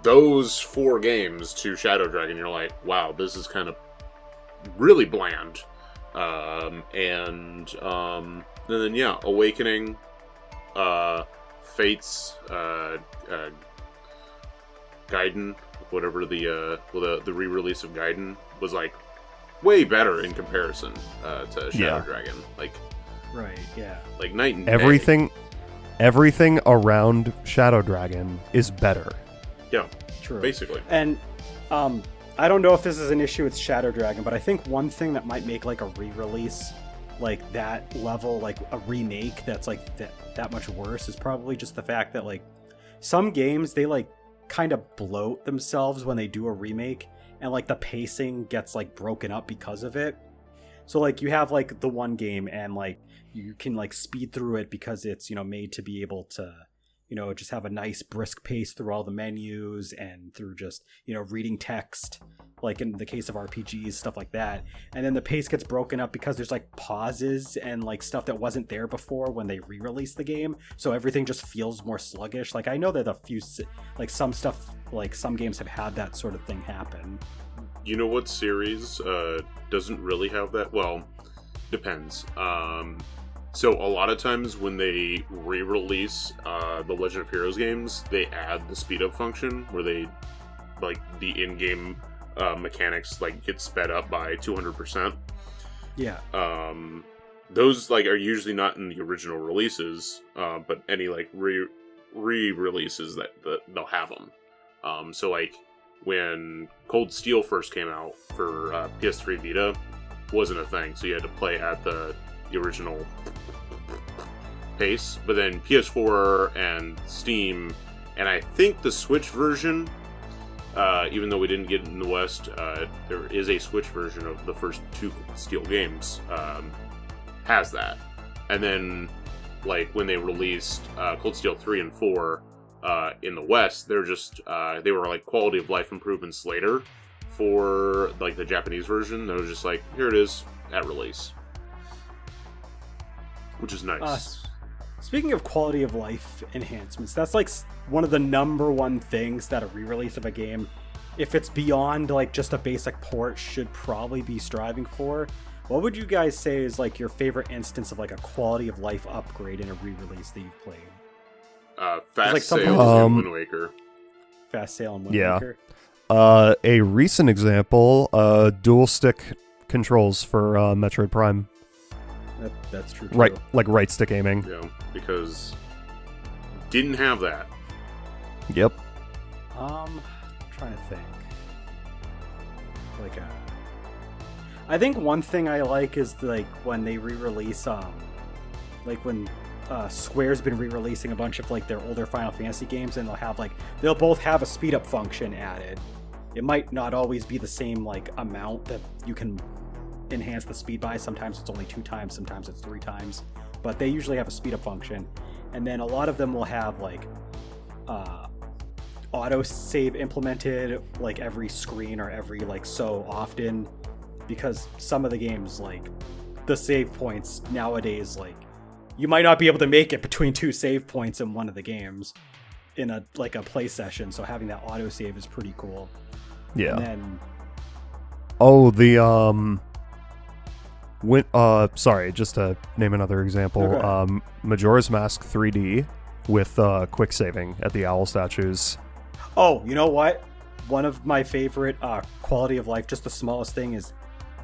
those four games to Shadow Dragon, you're like, wow, this is kind of really bland. And then yeah, Awakening, Fates, Gaiden, whatever the re-release of Gaiden was like, way better in comparison to Shadow Dragon. Like, right, yeah, like night and everything around Shadow Dragon is better. Yeah, true, basically. And I don't know if this is an issue with Shadow Dragon, but I think one thing that might make like a re-release like that level, like a remake that's like that much worse, is probably just the fact that like some games, they like kind of bloat themselves when they do a remake, and like the pacing gets like broken up because of it. So like you have like the one game, and like you can like speed through it because it's, you know, made to be able to, you know, just have a nice brisk pace through all the menus and through just, you know, reading text, like in the case of RPGs, stuff like that. And then the pace gets broken up because there's like pauses and like stuff that wasn't there before when they re-released the game. So everything just feels more sluggish. Like I know that a few, like some stuff, like some games have had that sort of thing happen. You know what series doesn't really have that? Well, depends. So a lot of times when they re-release the Legend of Heroes games, they add the speed up function where they, like, the in-game mechanics like get sped up by 200%. Yeah. Those like are usually not in the original releases, but any like re-releases that they'll have them. So like when Cold Steel first came out for PS3 Vita, wasn't a thing, so you had to play at the original pace. But then PS4 and Steam, and I think the Switch version, even though we didn't get it in the West, there is a Switch version of the first 2 Steel games, has that. And then, like, when they released Cold Steel 3 and 4 in the West, they were like quality of life improvements later for like the Japanese version. They were just like, here it is at release, which is nice. Speaking of quality of life enhancements, that's like one of the number one things that a re-release of a game, if it's beyond like just a basic port, should probably be striving for. What would you guys say is like your favorite instance of like a quality of life upgrade in a re-release that you've played? Fast Sail and Wind Waker. Fast Sail and Wind Waker. A recent example, dual stick controls for Metroid Prime. That's true. Right, like right stick aiming. Yeah, because didn't have that. Yep. I'm trying to think. I think one thing I like is like when they re-release, like when Square's been re-releasing a bunch of like their older Final Fantasy games, and they'll both have a speed up function added. It might not always be the same like amount that you can enhance the speed by. Sometimes it's only 2 times, sometimes it's 3 times, but they usually have a speed up function. And then a lot of them will have like auto save implemented like every screen or every like so often, because some of the games, like the save points nowadays, like you might not be able to make it between 2 save points in one of the games in a play session, so having that auto save is pretty cool. Yeah. And then sorry, just to name another example, okay. Majora's Mask 3D with quick saving at the owl statues. Oh, you know what? One of my favorite quality of life, just the smallest thing, is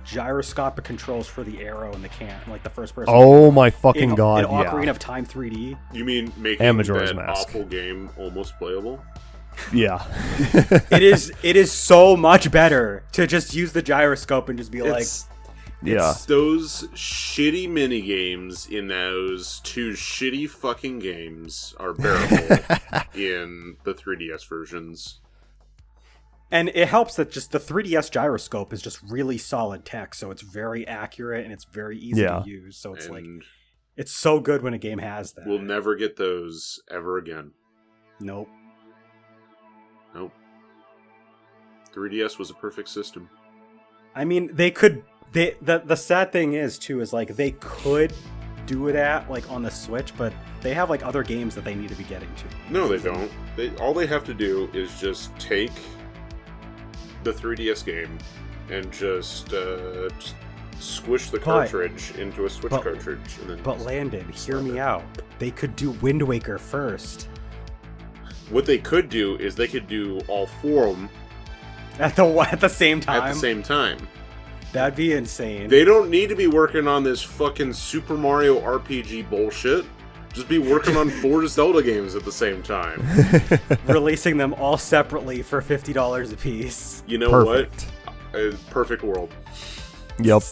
gyroscopic controls for the arrow and the can, like the first person. Oh my fucking god! In Ocarina of Time 3D. You mean making Majora's that Mask. awful game almost playable? Yeah. It is so much better to just use the gyroscope and just be yeah. Those shitty mini games in those 2 shitty fucking games are bearable in the 3DS versions. And it helps that just the 3DS gyroscope is just really solid tech, so it's very accurate and it's very easy to use. So it's it's so good when a game has that. We'll never get those ever again. Nope. 3DS was a perfect system. I mean, they could. The sad thing is too is like they could do that like on the Switch, but they have like other games that they need to be getting to. No, they don't. All they have to do is just take the 3DS game and just squish the cartridge into a Switch cartridge. And then but Landon, hear me out. They could do Wind Waker first. What they could do is they could do all 4 of them at the same time. At the same time. That'd be insane. They don't need to be working on this fucking Super Mario RPG bullshit. Just be working on 4 Zelda games at the same time. Releasing them all separately for $50 a piece. You know Perfect. what? Perfect world. Yep.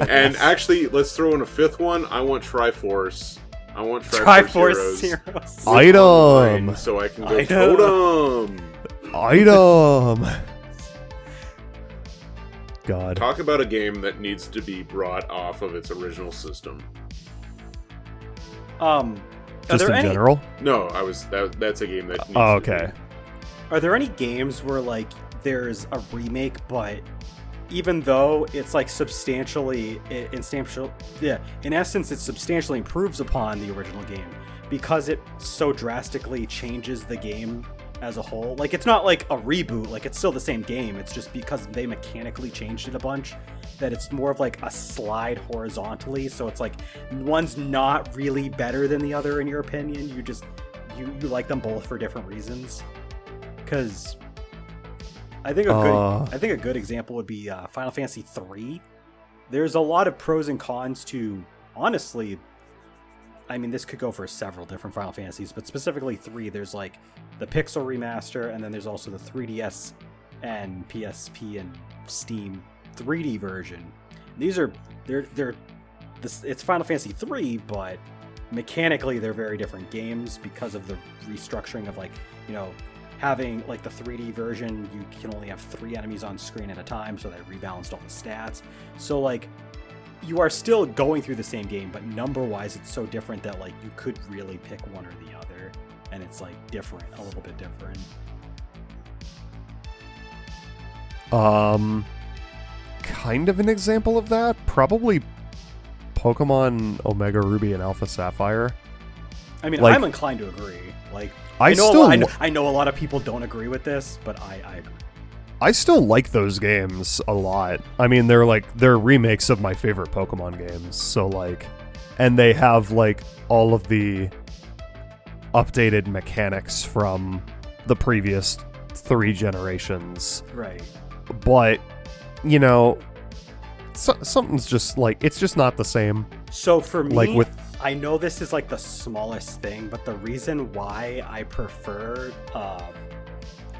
And actually, let's throw in a 5th one. I want Triforce. I want Triforce Heroes. Item! So I can go totem! Item! God. Talk about a game that needs to be brought off of its original system. Just in general? No, that's a game that needs okay. to Are there any games where like there's a remake, but even though it's like in essence it substantially improves upon the original game because it so drastically changes the game as a whole? Like it's not like a reboot, like it's still the same game, it's just because they mechanically changed it a bunch that it's more of like a slide horizontally, so it's like one's not really better than the other in your opinion, you like them both for different reasons. Because I think a good example would be Final Fantasy III. There's a lot of pros and cons to, honestly, I mean, this could go for several different Final Fantasies, but specifically 3, there's like the Pixel remaster, and then there's also the 3DS and PSP and Steam 3D version. These are it's Final Fantasy 3, but mechanically they're very different games because of the restructuring of, like, you know, having like the 3D version, you can only have 3 enemies on screen at a time, so that rebalanced all the stats. So like, you are still going through the same game, but number-wise, it's so different that like you could really pick one or the other, and it's like different, a little bit different. Kind of an example of that, probably Pokemon Omega Ruby and Alpha Sapphire. I mean, like, I'm inclined to agree. Like, I know still I know a lot of people don't agree with this, but I agree. I still like those games a lot. I mean, they're remakes of my favorite Pokemon games. So like, and they have like all of the updated mechanics from the previous 3 generations. Right. But, you know, something's just like, it's just not the same. So for me, like with, I know this is like the smallest thing, but the reason why I prefer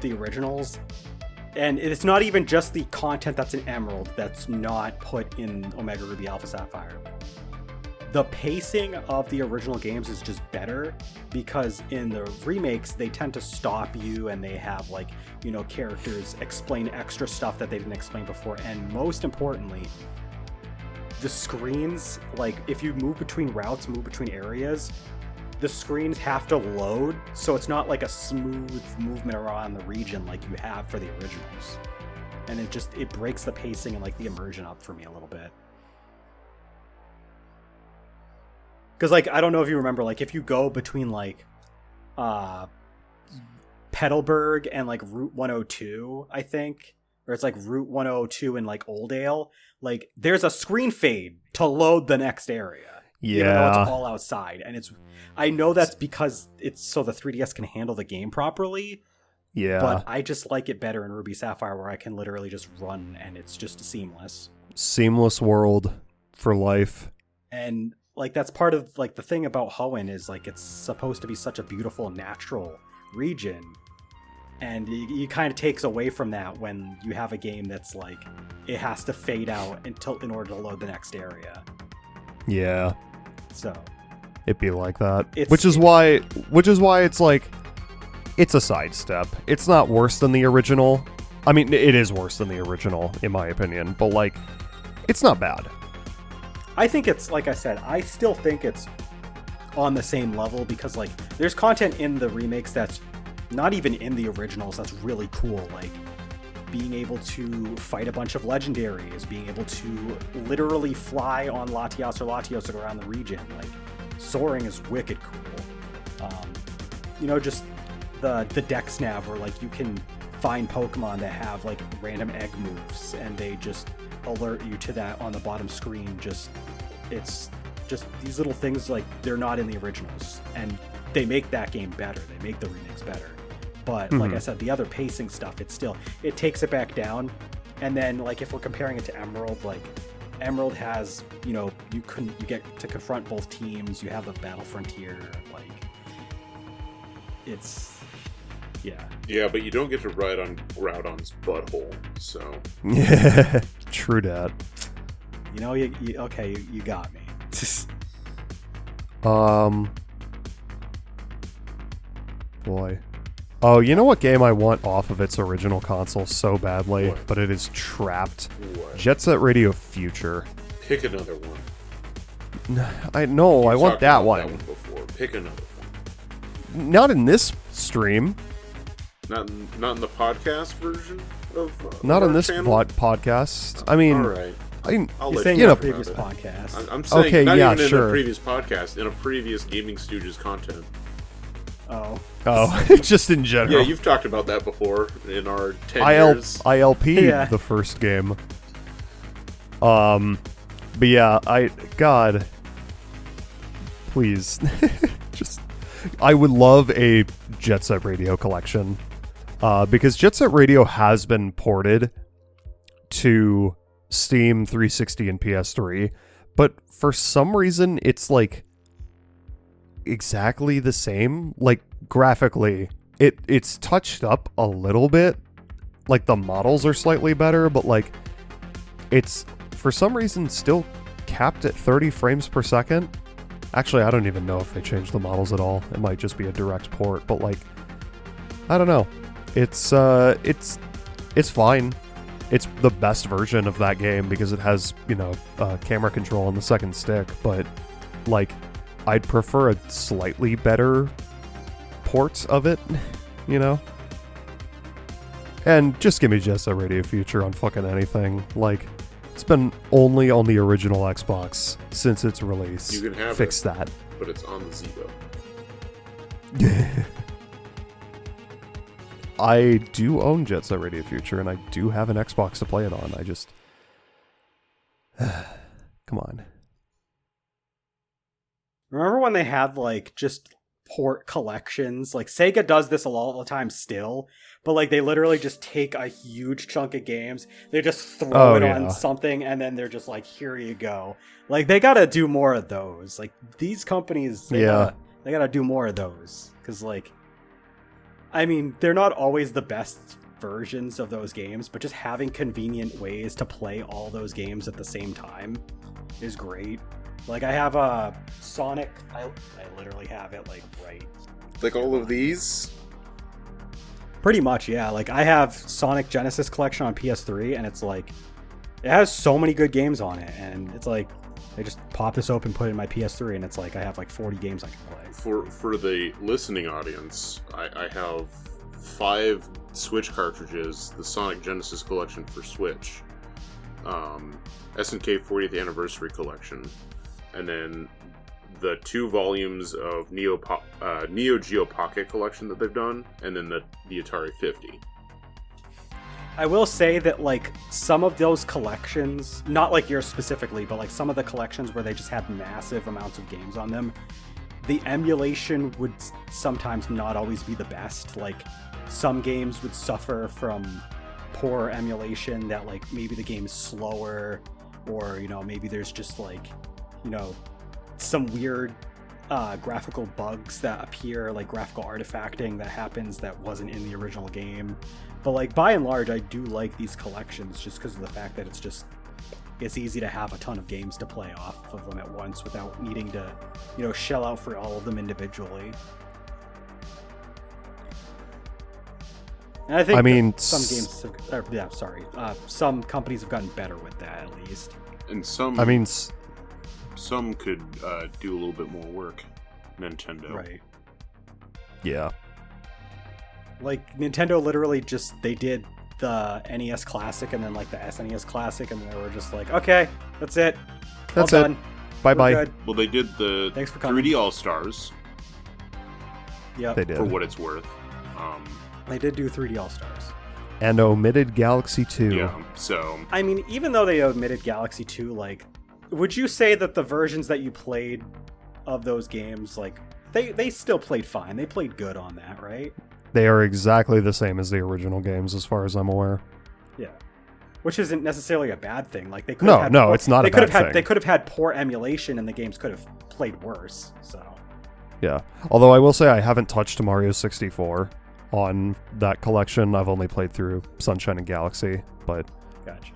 the originals, and it's not even just the content that's in Emerald that's not put in Omega Ruby Alpha Sapphire. The pacing of the original games is just better because in the remakes, they tend to stop you and they have, like, you know, characters explain extra stuff that they didn't explain before. And most importantly, the screens, like, if you move between routes, move between areas, the screens have to load, so it's not like a smooth movement around the region like you have for the originals. And it breaks the pacing and like the immersion up for me a little bit. Because, like, I don't know if you remember, like, if you go between, like, Petalburg and, like, Route 102, I think, or it's, like, Route 102 and, like, Oldale, like, there's a screen fade to load the next area. yeah, Even though it's all outside. And I know that's because it's so the 3DS can handle the game properly. yeah. But I just like it better in Ruby Sapphire where I can literally just run and it's just seamless. Seamless world for life. And, like, that's part of, like, the thing about Hoenn is, like, it's supposed to be such a beautiful natural region, and it kind of takes away from that when you have a game that's like it has to fade out in order to load the next area. Yeah, so it'd be like that, which is why it's like, it's a sidestep. It's not worse than the original. I mean, it is worse than the original in my opinion, but like, it's not bad. I think it's, like I said, I still think it's on the same level because, like, there's content in the remakes that's not even in the originals that's really cool, like being able to fight a bunch of legendaries, being able to literally fly on Latios or Latios around the region. Like, soaring is wicked cool. You know, just the Dex Nav where, like, you can find Pokemon that have, like, random egg moves and they just alert you to that on the bottom screen. It's just these little things, like, they're not in the originals, and they make that game better. They make the remakes better. But like I said, the other pacing stuff, it takes it back down. And then, like, if we're comparing it to Emerald, like, Emerald has, you know, you get to confront both teams. You have the battle frontier, like, it's, yeah. Yeah, but you don't get to ride on Groudon's butthole, so. Yeah, true dat. You know, you got me. Boy. Oh, you know what game I want off of its original console so badly, What? but it is trapped? What? Jet Set Radio Future. Pick another one. I know, I want Talked that about one. That one before. Pick another one. Not in this stream. Not in the podcast version of Not our in this channel? podcast. I mean, All right. I'll You're let saying you in a talk previous about it. podcast. I'm saying Okay, not yeah, even in sure. a previous podcast, in a previous Gaming Stooges content. Oh. just in general. Yeah, you've talked about that before in our 10 years. ILP, Yeah. the first game. But yeah, God, please, just, I would love a Jet Set Radio collection. because Jet Set Radio has been ported to Steam 360 and PS3, but for some reason it's like exactly the same. Like graphically, it's touched up a little bit. Like the models are slightly better, but like it's for some reason still capped at 30 frames per second. Actually, I don't even know if they changed the models at all. It might just be a direct port, but like I don't know. It's fine. It's the best version of that game because it has, camera control on the second stick, but like I'd prefer a slightly better port of it, And just give me Jet Set Radio Future on fucking anything. Like, it's been only on the original Xbox since its release. You can have Fix it, that. but it's on the Zebo. I do own Jet Set Radio Future, and I do have an Xbox to play it on. I just... Come on. Remember when they had, like, just port collections? Like, Sega does this a lot of the time still, but, like, they literally just take a huge chunk of games, they just throw it on something, and then they're just like, here you go. Like, they gotta do more of those. Like, these companies, they gotta do more of those. Because, like, I mean, they're not always the best versions of those games, but just having convenient ways to play all those games at the same time is great. Like, I have a Sonic, I literally have it, like, right. Like all of these? Pretty much, yeah. Like, I have Sonic Genesis Collection on PS3, and it's like, it has so many good games on it, and it's like, I just pop this open, put it in my PS3, and it's like, I have like 40 games I can play. For the listening audience, I have 5 Switch cartridges, the Sonic Genesis Collection for Switch, SNK 40th Anniversary Collection, and then the 2 volumes of Neo Geo Pocket Collection that they've done, and then the Atari 50. I will say that, like, some of those collections, not like yours specifically, but like some of the collections where they just had massive amounts of games on them, the emulation would sometimes not always be the best. Like, some games would suffer from poor emulation, that like maybe the game is slower, or maybe there's just like some weird graphical bugs that appear, like graphical artifacting that happens that wasn't in the original game. But like, by and large, I do like these collections just because of the fact that it's easy to have a ton of games to play off of them at once without needing to shell out for all of them individually. And I think some games some companies have gotten better with that, at least. And some could do a little bit more work. Nintendo. Right. Yeah. Like, Nintendo literally they did the NES Classic and then like the SNES Classic, and they were just like, okay, that's it. That's it. Bye-bye. Well, they did the 3D All-Stars. Yeah, they did. For what it's worth. They did do 3D All-Stars. And omitted Galaxy 2. Yeah, so... I mean, even though they omitted Galaxy 2, like, would you say that the versions that you played of those games, like, they still played fine? They played good on that, right? They are exactly the same as the original games, as far as I'm aware. Yeah. Which isn't necessarily a bad thing. Like, they could have had it's not a bad thing. They could have had poor emulation, and the games could have played worse, so... Yeah. Although I will say I haven't touched Mario 64 on that collection. I've only played through Sunshine and Galaxy, but... Gotcha.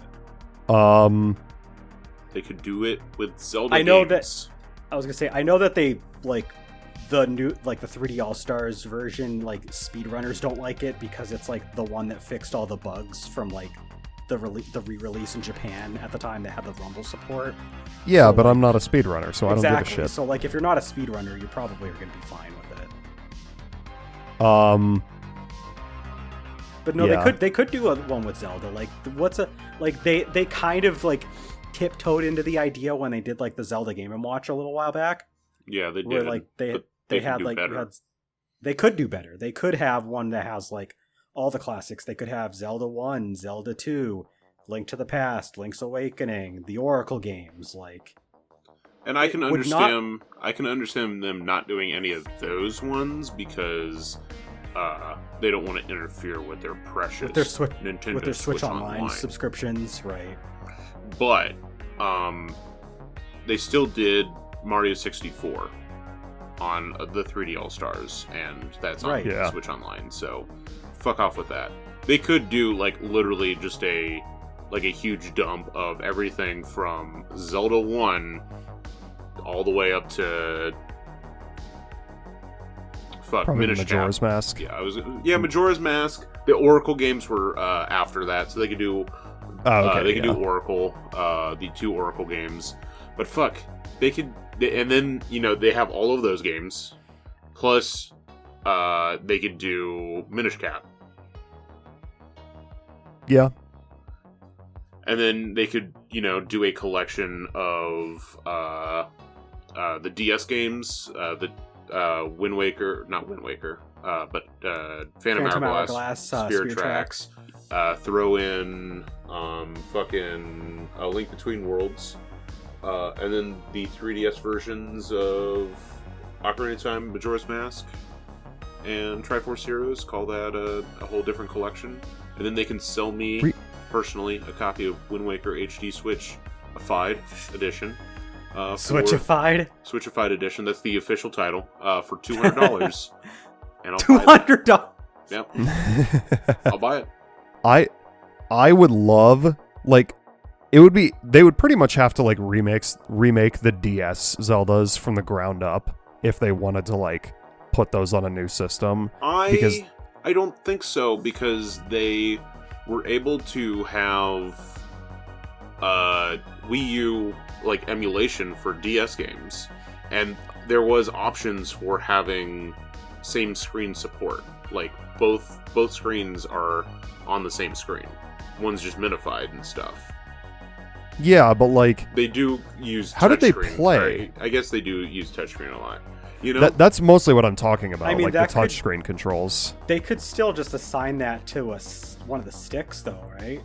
They could do it with Zelda I know games. I was gonna say, I know that they, like, the new, like, the 3D All-Stars version, like, speedrunners don't like it because it's, like, the one that fixed all the bugs from, like, the re-release in Japan at the time they had the Rumble support. Yeah, so, but like, I'm not a speedrunner, so I don't give a shit. So, like, if you're not a speedrunner, you probably are gonna be fine with it. But no, yeah. they could do one with Zelda. Like, they kind of, like, tiptoed into the idea when they did, like, the Zelda Game & Watch a little while back. Yeah, they did. Where, like, they had, like, they could do better. They could have one that has, like, all the classics. They could have Zelda 1, Zelda 2, Link to the Past, Link's Awakening, the Oracle games, like. And I can understand them not doing any of those ones because they don't want to interfere with their precious Nintendo with their Switch Online subscriptions, right? But they still did Mario 64 on the 3D All Stars, and that's on Switch Online. So fuck off with that. They could do like literally just a huge dump of everything from Zelda 1 all the way up to Minish Majora's Cap. Mask. Yeah, Majora's Mask. The Oracle games were after that, so they could do. Do Oracle, the 2 Oracle games, but fuck, and then they have all of those games, plus they could do Minish Cap. Yeah. And then they could, do a collection of the DS games, the Wind Waker, not Wind Waker, but Phantom Hourglass, Spirit Tracks. Throw in fucking A Link Between Worlds, and then the 3DS versions of Ocarina of Time, Majora's Mask, and Triforce Heroes. Call that a whole different collection. And then they can sell me, personally, a copy of Wind Waker HD Switch-ified edition. Switch-ified edition. That's the official title. For $200. And I'll $200. Yep. I'll buy it. I would love, like, they would pretty much have to like remake the DS Zeldas from the ground up if they wanted to like put those on a new system. I don't think so, because they were able to have Wii U like emulation for DS games, and there was options for having same screen support. Like both screens are on the same screen. One's just minified and stuff. Yeah, but like they do use. How did they touchscreen, play? Right? I guess they do use touchscreen a lot. That's mostly what I'm talking about. I mean, like the touchscreen controls. They could still just assign that to one of the sticks, though, right?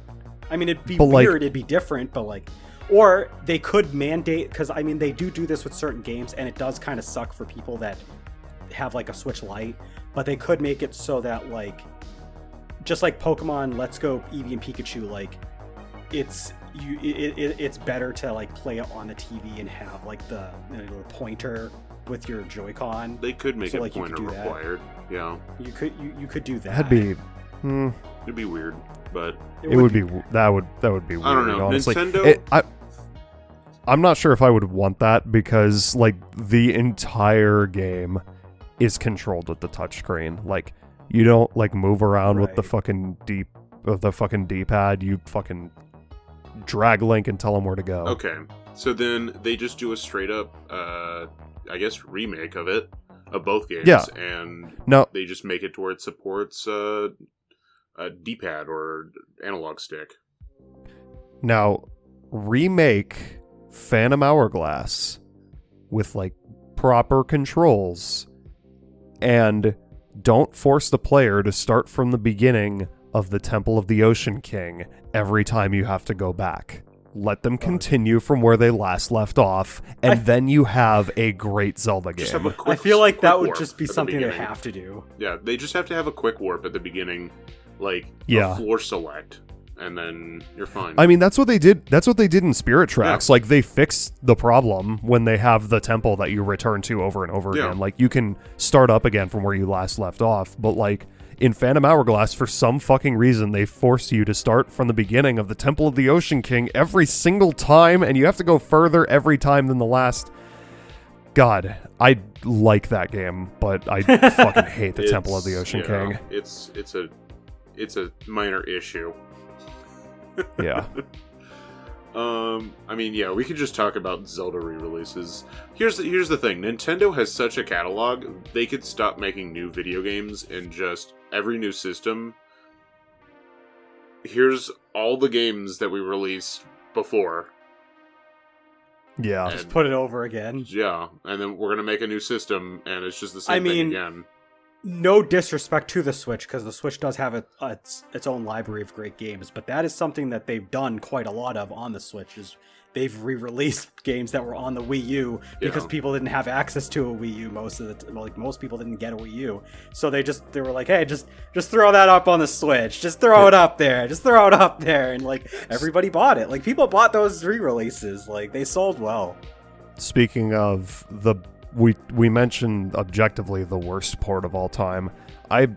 I mean, it'd be But, like- weird. It'd be different, but like, or they could mandate, because I mean, they do this with certain games, and it does kind of suck for people that have like a Switch Lite. But they could make it so that like, just like Pokemon Let's Go Eevee and Pikachu, like it's better to like play it on the TV and have like the pointer with your Joy-Con. They could make so, it like, pointer required. Yeah, you could do that. That'd be. It'd be weird, but It would be that would be weird. I don't know. Honestly. Nintendo. I'm not sure if I would want that, because like the entire game is controlled with the touchscreen. Like you don't like move around with the fucking D-pad. You fucking drag Link and tell him where to go. Okay, so then they just do a straight up, I guess, remake of both games. Yeah. And No. they just make it to where it supports a D-pad or analog stick. Now, remake Phantom Hourglass with like proper controls, and don't force the player to start from the beginning of the Temple of the Ocean King every time you have to go back. Let them continue from where they last left off, and then you have a great Zelda game. Just have a quick, I feel like that would warp just be at the something they beginning. have to do. Yeah, they just have to have a quick warp at the beginning, like Yeah. a floor select, and then you're fine. I mean, that's what they did. That's what they did in Spirit Tracks. Like, they fixed the problem when they have the temple that you return to over and over Yeah. again. Like, you can start up again from where you last left off. But like in Phantom Hourglass, for some fucking reason, they force you to start from the beginning of the Temple of the Ocean King every single time, and you have to go further every time than the last. God, I like that game, but I fucking hate the Temple of the Ocean King. It's a minor issue. Yeah. I mean, yeah, we could just talk about Zelda re-releases. Here's the thing. Nintendo has such a catalog, they could stop making new video games and just every new system. Here's all the games that we released before. Yeah. And, Just put it over again. yeah, and then we're gonna make a new system, and it's just the same thing again. No disrespect to the Switch, because the Switch does have its own library of great games, but that is something that they've done quite a lot of on the Switch, is they've re-released games that were on the Wii U because Yeah. people didn't have access to a Wii U most people didn't get a Wii U. So they were like, hey, just throw that up on the Switch. Just throw it up there. Just throw it up there. And like everybody bought it. Like people bought those re-releases. Like they sold well. Speaking of we mentioned objectively the worst port of all time. I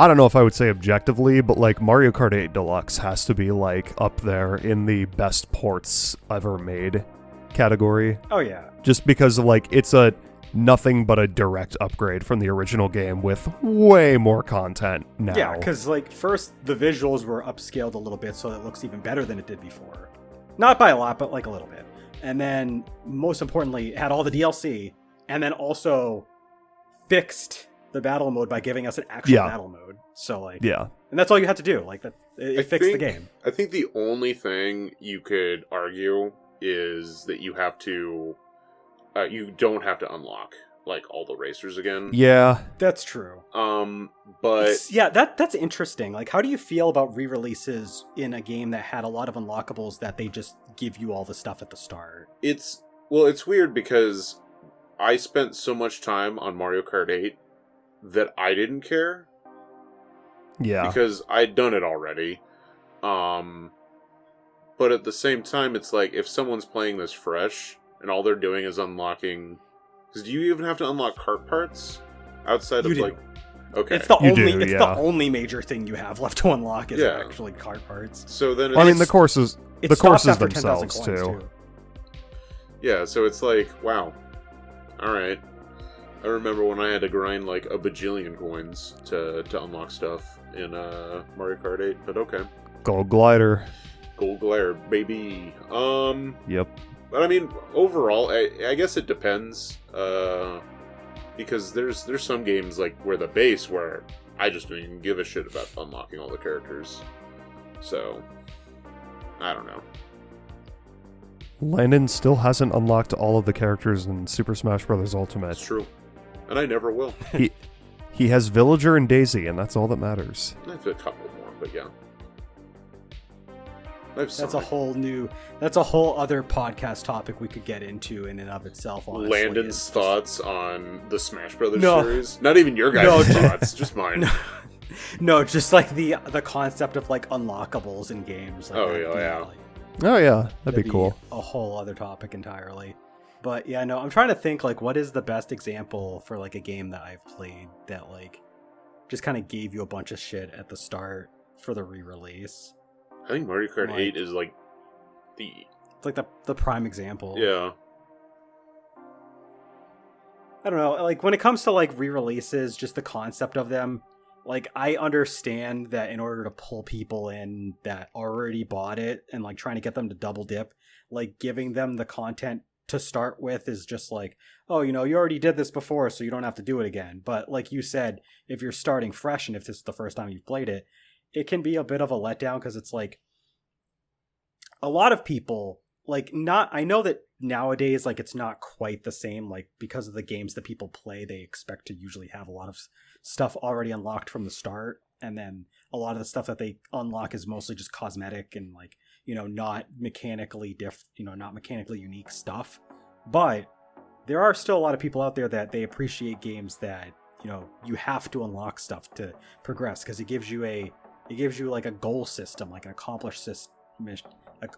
don't know if I would say objectively, but like Mario Kart 8 Deluxe has to be like up there in the best ports ever made category. Oh yeah. Just because like it's a nothing but a direct upgrade from the original game with way more content now. Yeah, because like first the visuals were upscaled a little bit so it looks even better than it did before. Not by a lot, but like a little bit. And then most importantly, it had all the DLC and then also fixed the battle mode by giving us an actual battle mode. So like, yeah, and that's all you had to do. Like that, it fixed the game. I think the only thing you could argue is that you have to, you don't have to unlock like all the racers again. Yeah, that's true. But yeah, that's interesting. Like, how do you feel about re-releases in a game that had a lot of unlockables that they just give you all the stuff at the start? It's weird because I spent so much time on Mario Kart 8 that I didn't care. Yeah. Because I'd done it already. But at the same time, it's like, if someone's playing this fresh, and all they're doing is unlocking... Because do you even have to unlock kart parts? Outside of, like... Okay. It's the only major thing you have left to unlock is actually kart parts. So then I mean, the courses themselves, too. Yeah, so it's like, wow. Alright. I remember when I had to grind like a bajillion coins to unlock stuff in Mario Kart 8, but okay. Gold Glider, baby. Yep. But I mean, overall, I guess it depends. Because there's some games like where the base where I just don't even give a shit about unlocking all the characters. So I don't know. Landon still hasn't unlocked all of the characters in Super Smash Bros. Ultimate. That's true. And I never will. He has Villager and Daisy, and that's all that matters. I have a couple more, but yeah. That's a whole other podcast topic we could get into in and of itself. Honestly. Landon's thoughts on the Smash Brothers series. Not even your guys' thoughts, just mine. No, just like the concept of like unlockables in games. Like, oh yeah, that'd be cool. A whole other topic entirely. But yeah, no, I'm trying to think like what is the best example for like a game that I've played that like just kind of gave you a bunch of shit at the start for the re-release. I think Mario Kart 8 is like it's like the prime example. Yeah. I don't know, like when it comes to like re-releases, just the concept of them, like I understand that in order to pull people in that already bought it and like trying to get them to double dip, like giving them the content to start with is just like, oh, you know, you already did this before, so you don't have to do it again. But like you said, if you're starting fresh and if this is the first time you've played it, it can be a bit of a letdown because it's like a lot of people like I know that nowadays like it's not quite the same, like because of the games that people play, they expect to usually have a lot of stuff already unlocked from the start, and then a lot of the stuff that they unlock is mostly just cosmetic and like, you know, not mechanically unique stuff. But there are still a lot of people out there that they appreciate games that, you know, you have to unlock stuff to progress because it gives you like a goal system, like an accomplished system,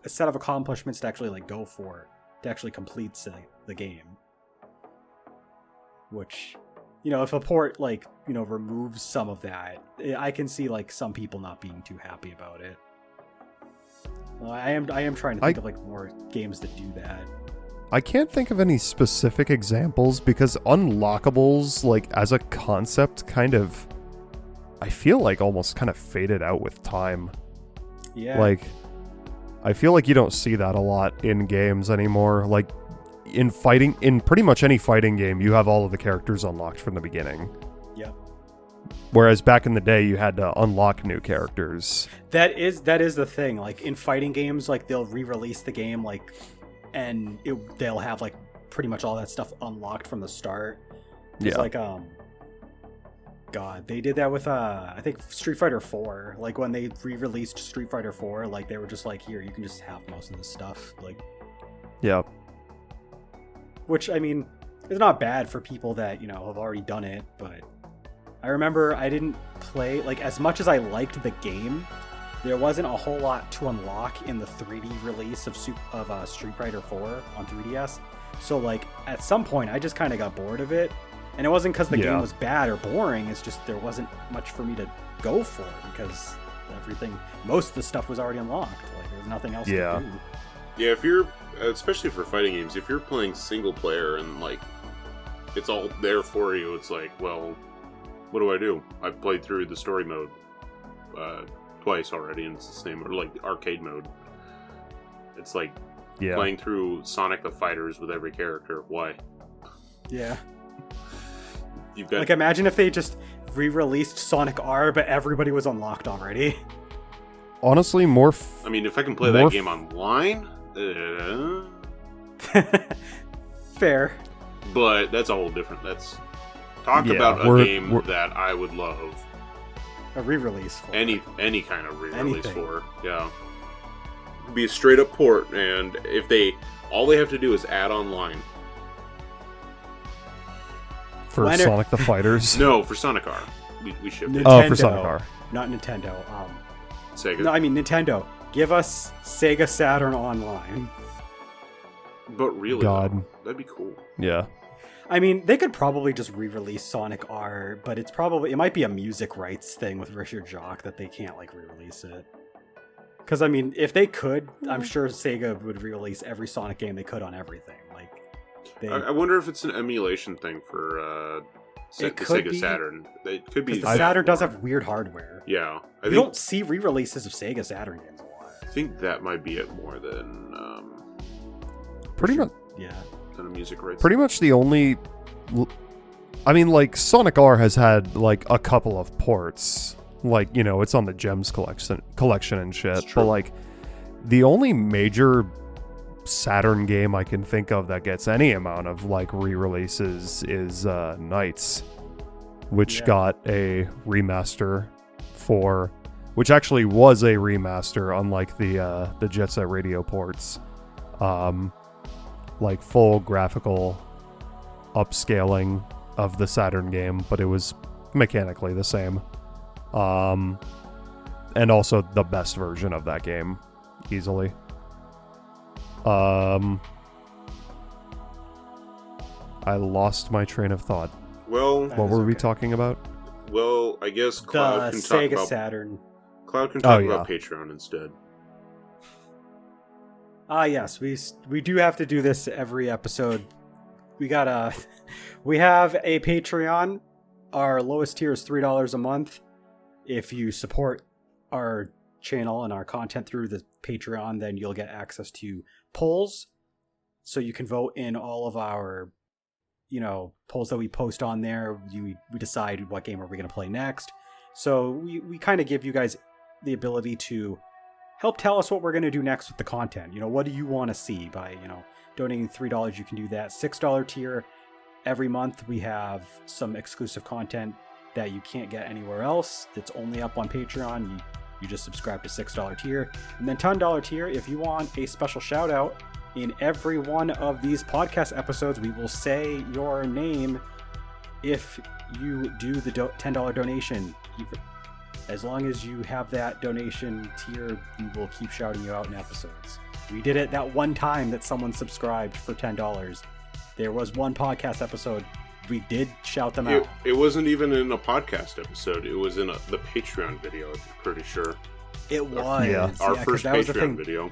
a set of accomplishments to actually like go for, to actually complete the game. Which, you know, if a port like, you know, removes some of that, I can see like some people not being too happy about it. Well, I am trying to think of like more games that do that. I can't think of any specific examples because unlockables, like as a concept, kind of, I feel like almost kind of faded out with time. Yeah. Like, I feel like you don't see that a lot in games anymore. Like, in pretty much any fighting game, you have all of the characters unlocked from the beginning. Yeah. Whereas back in the day, you had to unlock new characters. That is the thing. Like in fighting games, like they'll re-release the game, like, and they'll have like pretty much all that stuff unlocked from the start. It's like God, they did that with I think Street Fighter 4. Like when they re-released Street Fighter 4, like they were just like, here, you can just have most of this stuff. Like Yeah. Which, I mean, is not bad for people that, have already done it, but I remember I didn't play, like, as much as I liked the game, there wasn't a whole lot to unlock in the 3D release of Street Fighter 4 on 3DS. So, like, at some point, I just kind of got bored of it. And it wasn't because the game was bad or boring, it's just there wasn't much for me to go for because most of the stuff was already unlocked. Like, there was nothing else to do. Yeah, if you're, especially for fighting games, if you're playing single player and, like, it's all there for you, it's like, well, what do I do? I've played through the story mode twice already, and it's the same, or like the arcade mode. It's like playing through Sonic the Fighters with every character. Why? Yeah. You've got, like, imagine if they just re-released Sonic R, but everybody was unlocked already. Honestly, I mean, if I can play that game online, fair. But that's a whole different. About a game that I would love. A re-release for any kind of re-release for. Yeah. Be a straight up port, and if all they have to do is add online. For Sonic the Fighters? No, for Sonic R. We shipped it. Oh, for Sonic R. Not Nintendo. Sega. No, I mean Nintendo. Give us Sega Saturn Online. But really, that'd be cool. Yeah. I mean, they could probably just re-release Sonic R, but it might be a music rights thing with Richard Jacques that they can't, like, re-release it. Because, I mean, if they could, I'm sure Sega would re-release every Sonic game they could on everything. Like, I wonder if it's an emulation thing for the Sega Saturn. It could be. The Saturn does have weird hardware. Yeah. You don't see re-releases of Sega Saturn games a lot. I think that might be it more than... pretty much... Yeah. Than a music rights. Pretty much the only... I mean, like, Sonic R has had, like, a couple of ports. Like, it's on the Gems collection and shit. But, like, the only major Saturn game I can think of that gets any amount of, like, re-releases is Knights, which got a remaster which actually was a remaster, unlike the Jet Set Radio ports. Like, full graphical upscaling of the Saturn game, but it was mechanically the same. And also the best version of that game, easily. I lost my train of thought. Well, what were we talking about? Well, I guess Cloud can talk Sega about Saturn. Cloud can talk about Patreon instead. Yes, we do have to do this every episode. We have a Patreon. Our lowest tier is $3 a month. If you support our channel and our content through the Patreon, then you'll get access to polls. So you can vote in all of our, polls that we post on there. We decide what game are we going to play next. So we kind of give you guys the ability to help tell us what we're going to do next with the content. What do you want to see? By, donating $3, you can do that. $6 tier, every month we have some exclusive content that you can't get anywhere else. It's only up on Patreon. You just subscribe to $6 tier. And then $10 tier, if you want a special shout out in every one of these podcast episodes, we will say your name if you do the $10 donation. As long as you have that donation tier, we will keep shouting you out in episodes. We did it that one time that someone subscribed for $10. There was one podcast episode. We did shout them out. It wasn't even in a podcast episode. It was in the Patreon video, I'm pretty sure. It was. Our first Patreon video.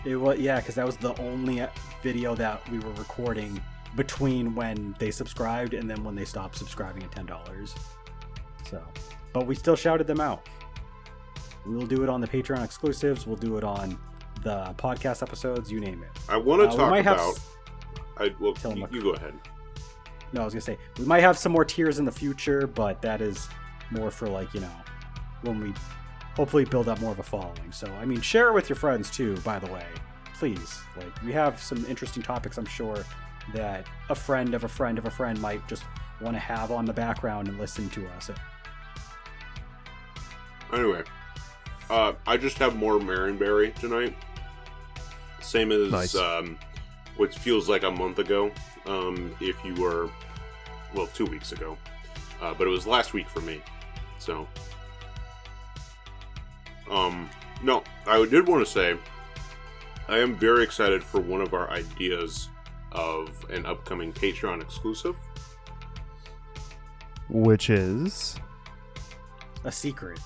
It was, because that was the only video that we were recording between when they subscribed and then when they stopped subscribing at $10. So... But we still shouted them out. We'll do it on the Patreon exclusives. We'll do it on the podcast episodes. You name it. I want to talk about... you go ahead. No, I was going to say, we might have some more tiers in the future, but that is more for, like, when we hopefully build up more of a following. So, I mean, share it with your friends, too, by the way. Please. Like, we have some interesting topics, I'm sure, that a friend of a friend of a friend might just want to have on the background and listen to us. Anyway, I just have more Marionberry tonight. Same as nice. which feels like a month ago, if you were, well, 2 weeks ago. But it was last week for me. So, no, I did want to say, I am very excited for one of our ideas of an upcoming Patreon exclusive. Which is? A secret.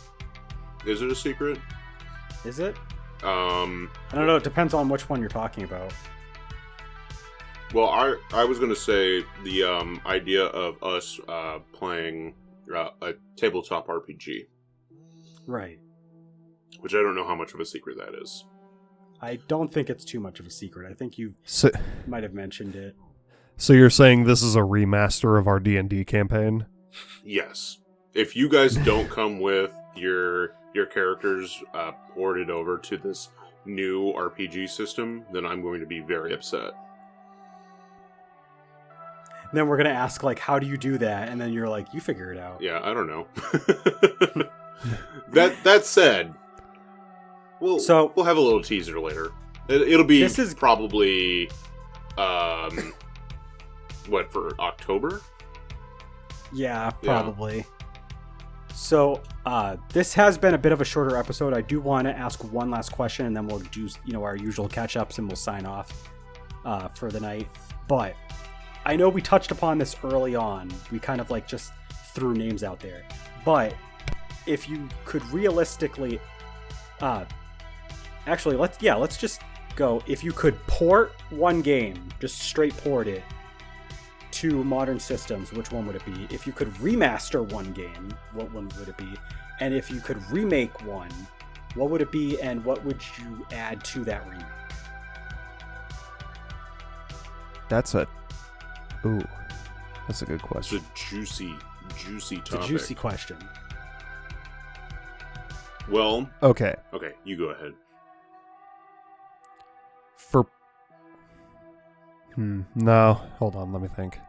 Is it a secret? Is it? I don't know. It depends on which one you're talking about. Well, I was going to say the idea of us playing a tabletop RPG. Right. Which I don't know how much of a secret that is. I don't think it's too much of a secret. I think you might have mentioned it. So you're saying this is a remaster of our D&D campaign? Yes. If you guys don't come with your characters ported over to this new RPG system, then I'm going to be very upset. And then we're going to ask, like, how do you do that? And then you're like, you figure it out. Yeah, I don't know. That said, we'll have a little teaser later. It'll be probably, what, for October? Yeah, probably. Yeah. So, this has been a bit of a shorter episode. I do want to ask one last question, and then we'll do, our usual catch-ups, and we'll sign off for the night. But I know we touched upon this early on. We kind of, just threw names out there. But if you could realistically... actually, let's just go. If you could port one game, just straight port it, to modern systems, which one would it be? If you could remaster one game, what one would it be? And if you could remake one, what would it be, and what would you add to that remake? That's a good question. It's a juicy topic. It's a juicy question. Well, okay, you go ahead. No, hold on, let me think.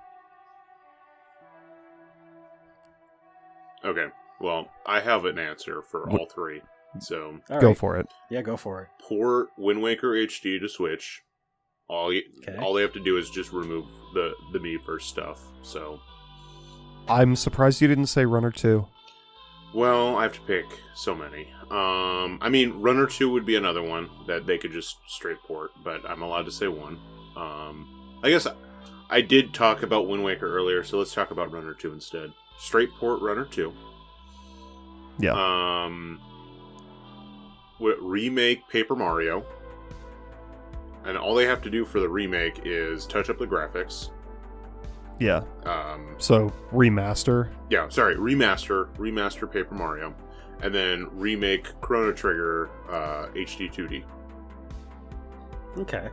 Okay, well, I have an answer for all three, so... Go for it. Yeah, go for it. Port Wind Waker HD to Switch. All they have to do is just remove the Miiverse stuff, so... I'm surprised you didn't say Runner 2. Well, I have to pick so many. I mean, Runner 2 would be another one that they could just straight port, but I'm allowed to say one. I guess I did talk about Wind Waker earlier, so let's talk about Runner 2 instead. Straight port Runner 2. Yeah. Remake Paper Mario. And all they have to do for the remake is touch up the graphics. Yeah. So, remaster? Yeah, sorry. Remaster Paper Mario. And then remake Chrono Trigger HD 2D. Okay.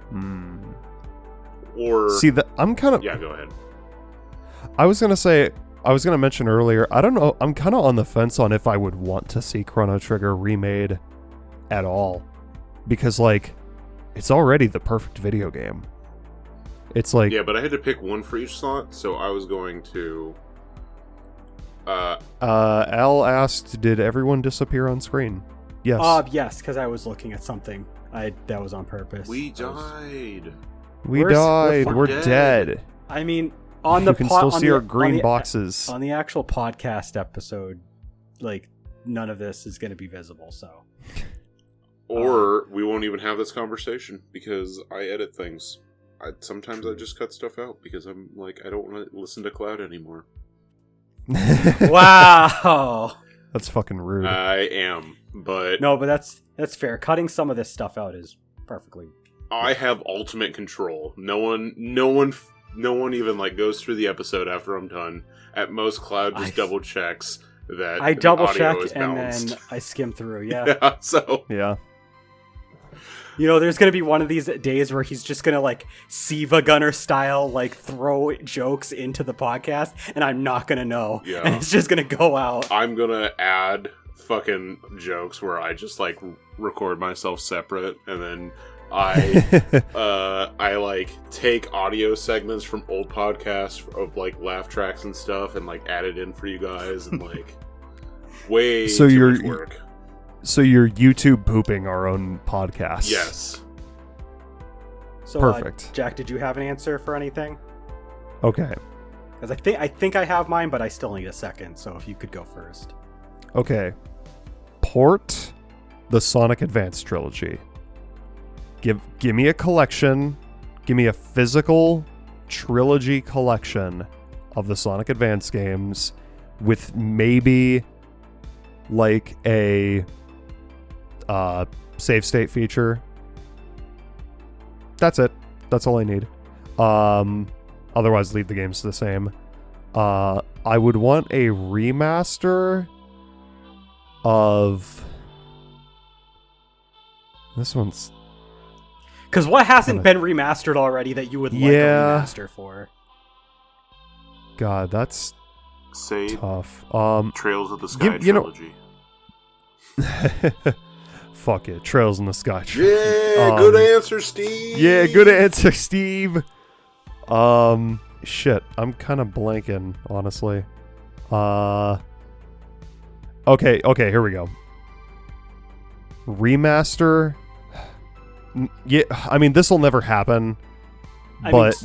Or... See, I'm kind of... Yeah, go ahead. I was going to mention earlier, I don't know, I'm kind of on the fence on if I would want to see Chrono Trigger remade at all. Because, it's already the perfect video game. It's like... Yeah, but I had to pick one for each slot, so I was going to... Al asked, did everyone disappear on screen? Yes. Yes, because I was looking at something. That was on purpose. We died. We're dead. I mean, on the you can still see our green boxes. On the actual podcast episode, none of this is going to be visible, so... Or we won't even have this conversation, because I edit things. Sometimes I just cut stuff out because I'm I don't want to listen to Cloud anymore. Wow, that's fucking rude. I am, but no, but that's fair. Cutting some of this stuff out is perfectly. I have ultimate control. No one even goes through the episode after I'm done. At most, Cloud just double checks that I double check and then I skim through. Yeah. Yeah. So yeah. There's going to be one of these days where he's just going to, Siva Gunner style, throw jokes into the podcast, and I'm not going to know. Yeah. And it's just going to go out. I'm going to add fucking jokes where I just, record myself separate, and then I take audio segments from old podcasts of, laugh tracks and stuff, and, add it in for you guys, and, way too much work. So you're YouTube pooping our own podcast. Yes. So, Perfect. Jack, did you have an answer for anything? Okay. Because I think I have mine, but I still need a second. So if you could go first. Okay. Port the Sonic Advance trilogy. Give me a collection. Give me a physical trilogy collection of the Sonic Advance games with maybe like a save state feature. That's it. That's all I need. Otherwise leave the games the same. I would want a remaster of this one's, because what hasn't been remastered already that you would like a remaster for? God, that's Say tough. Trails of the Sky you know- trilogy. Fuck it, Trails in the Sky. Yeah, good answer, Steve. Yeah, good answer, Steve. Shit, I'm kind of blanking, honestly. Okay, here we go. Remaster. Yeah, I mean, this will never happen.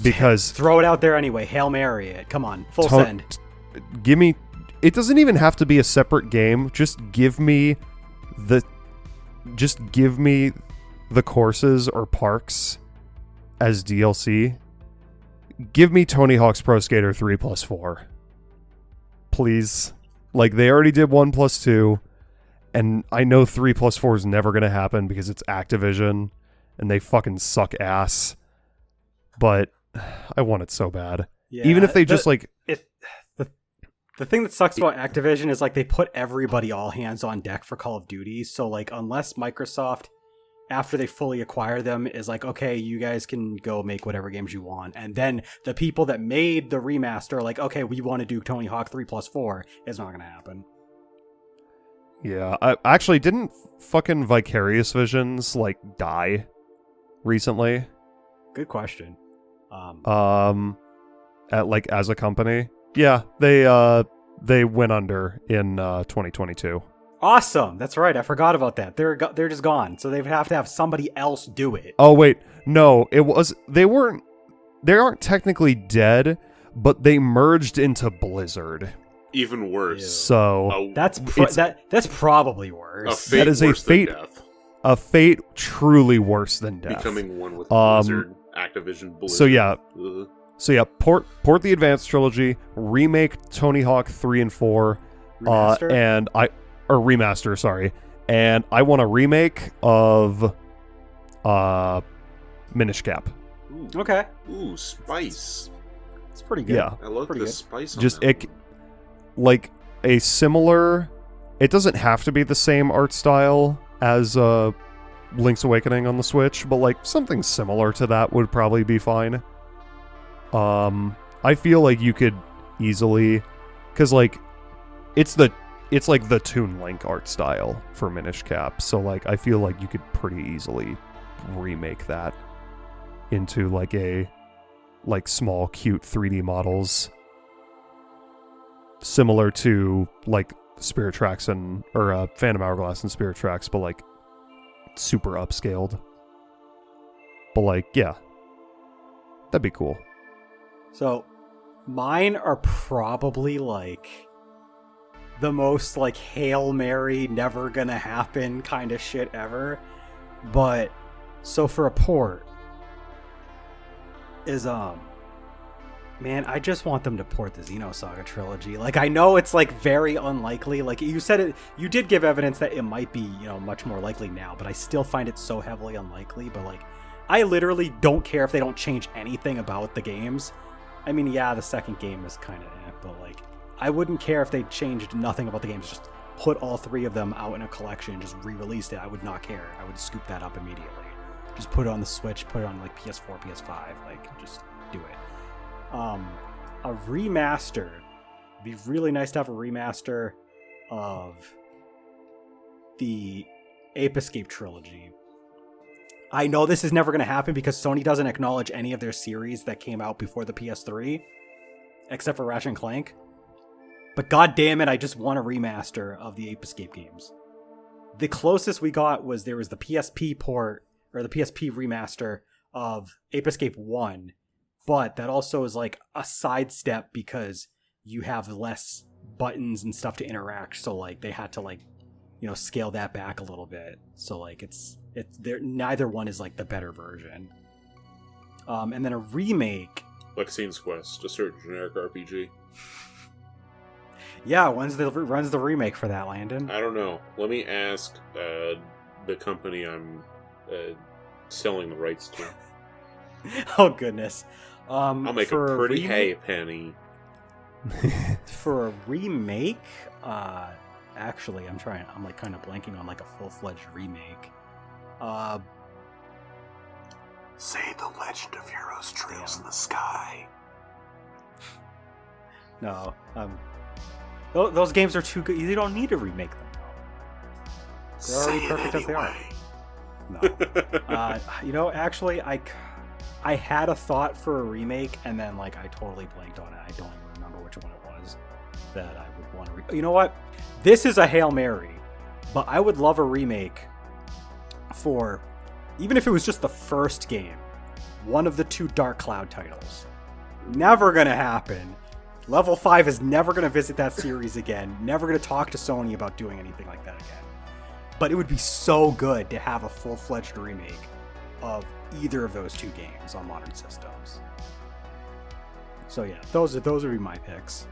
Because throw it out there anyway. Hail Mary it. Come on, full send. Give me. It doesn't even have to be a separate game. Just give me the courses or parks as DLC. Give me Tony Hawk's Pro Skater 3+4. Please. Like, they already did 1+2, and I know 3+4 is never going to happen because it's Activision, and they fucking suck ass. But I want it so bad. Yeah, even if they just, like... The thing that sucks about Activision is, like, they put everybody all hands on deck for Call of Duty, so, like, unless Microsoft, after they fully acquire them, is like, okay, you guys can go make whatever games you want, and then the people that made the remaster are like, okay, we want to do Tony Hawk 3+4, it's not gonna happen. Yeah, I actually didn't fucking Vicarious Visions, like, die recently? Good question. As a company? Yeah, they went under in 2022. Awesome. That's right. I forgot about that. They're just gone. So they would have to have somebody else do it. Oh wait, no, they aren't technically dead, but they merged into Blizzard. Even worse. Ew. So that's probably worse. A fate that is worse a fate, than death. A fate truly worse than death. Becoming one with Blizzard, Activision, Blizzard. So yeah. Ugh. So yeah, port the Advanced trilogy, remake Tony Hawk 3 and 4, Remaster? Remaster, sorry. And I want a remake of Minish Cap. Ooh. Okay. Ooh, spice. It's pretty good. Yeah. I love Pretty the good. spice on Just that one. like a similar, it doesn't have to be the same art style as Link's Awakening on the Switch, but like something similar to that would probably be fine. I feel like you could easily, because like it's like the Toon Link art style for Minish Cap, so like I feel like you could pretty easily remake that into like a small cute 3D models similar to like Spirit Tracks or Phantom Hourglass and Spirit Tracks, but like super upscaled. But like, yeah, that'd be cool. So mine are probably like the most like Hail Mary, never gonna happen kind of shit ever. But so for a port is man, I just want them to port the Xenosaga trilogy. Like, I know it's like very unlikely. Like you said, you did give evidence that it might be, much more likely now, but I still find it so heavily unlikely. But like, I literally don't care if they don't change anything about the games. I mean, yeah, the second game is kind of but like, I wouldn't care if they changed nothing about the games. Just put all three of them out in a collection, just re-released it. I would not care. I would scoop that up immediately. Just put it on the Switch, put it on like PS4, PS5, like just do it. A remaster. It'd be really nice to have a remaster of the Ape Escape trilogy. I know this is never going to happen because Sony doesn't acknowledge any of their series that came out before the PS3, except for Ratchet & Clank. But god damn it, I just want a remaster of the Ape Escape games. The closest we got was there was the PSP port, or the PSP remaster of Ape Escape 1, but that also is like a sidestep because you have less buttons and stuff to interact, so like they had to like, you know, scale that back a little bit. So like it's there, neither one is like the better version. And then a remake. Lexine's Quest, a certain generic RPG. Yeah, when's the remake for that, Landon? I don't know. Let me ask the company I'm selling the rights to. Oh goodness. I'll make a pretty hay penny. For a remake, actually, I'm like kind of blanking on like a full-fledged remake. Say the Legend of Heroes Trails in the Sky. No, those games are too good. You don't need to remake them. They're already perfect as they are. No. You know, actually, I had a thought for a remake, and then like I totally blanked on it. I don't even remember which one it was that I would want to. You know what? This is a Hail Mary, but I would love a remake for, even if it was just the first game, one of the 2 Dark Cloud titles. Never gonna happen. Level 5 is never gonna visit that series again. Never gonna talk to Sony about doing anything like that again. But it would be so good to have a full-fledged remake of either of those 2 games on modern systems. So yeah, those would be my picks.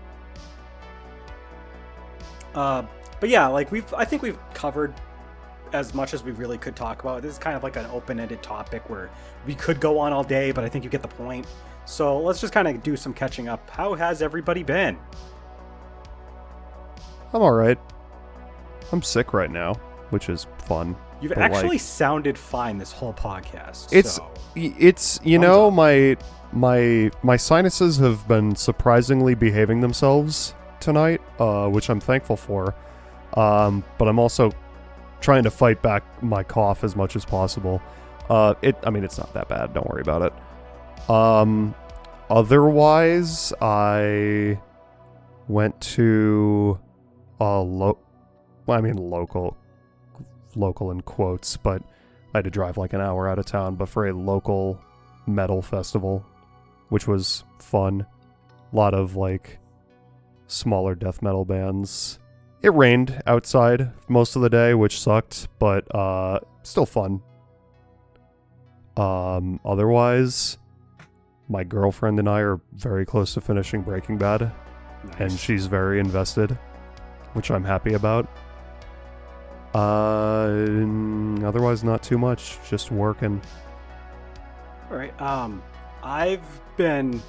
But yeah, like I think we've covered as much as we really could talk about. This is kind of like an open-ended topic where we could go on all day, but I think you get the point. So let's just kind of do some catching up. How has everybody been? I'm alright. I'm sick right now, which is fun. You've but actually sounded fine this whole podcast. It's you know, my sinuses have been surprisingly behaving themselves tonight, which I'm thankful for. But I'm also trying to fight back my cough as much as possible. It's not that bad. Don't worry about it. Otherwise, I went to a local in quotes, but I had to drive like an hour out of town, but for a local metal festival, which was fun. A lot of like smaller death metal bands. It rained outside most of the day, which sucked, but still fun. Otherwise, my girlfriend and I are very close to finishing Breaking Bad, Nice. and she's very invested, which I'm happy about. Otherwise, not too much, just working. All right. I've been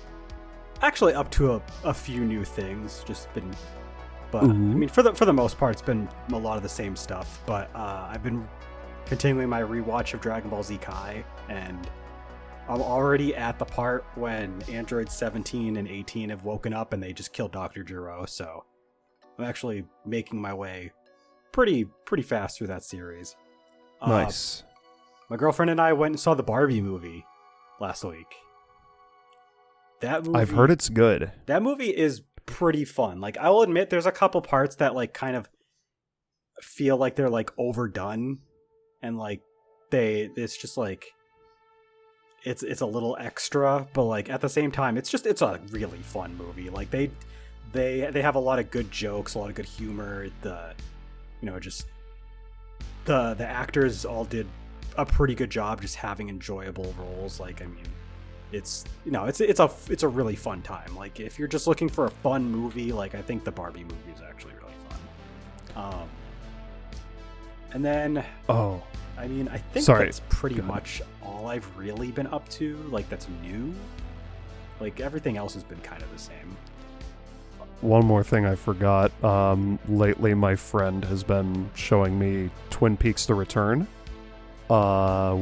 actually up to a few new things. But I mean, for the most part, it's been a lot of the same stuff. But I've been continuing my rewatch of Dragon Ball Z Kai, and I'm already at the part when androids 17 and 18 have woken up and they just killed Dr. Gero. So I'm actually making my way pretty fast through that series. Nice. My girlfriend and I went and saw the Barbie movie last week. That movie, I've heard it's good. That movie is pretty fun. Like, I will admit there's a couple parts that like kind of feel like they're like overdone, and like it's just like it's a little extra, but like at the same time it's a really fun movie. Like they have a lot of good jokes, a lot of good humor. The actors all did a pretty good job just having enjoyable roles. Like, I mean, it's a really fun time. Like, if you're just looking for a fun movie, like, I think the Barbie movie is actually really fun. And then I mean, I think that's pretty much all I've really been up to, like, that's new. Like, everything else has been kind of the same. One more thing I forgot. Lately, my friend has been showing me Twin Peaks: The Return,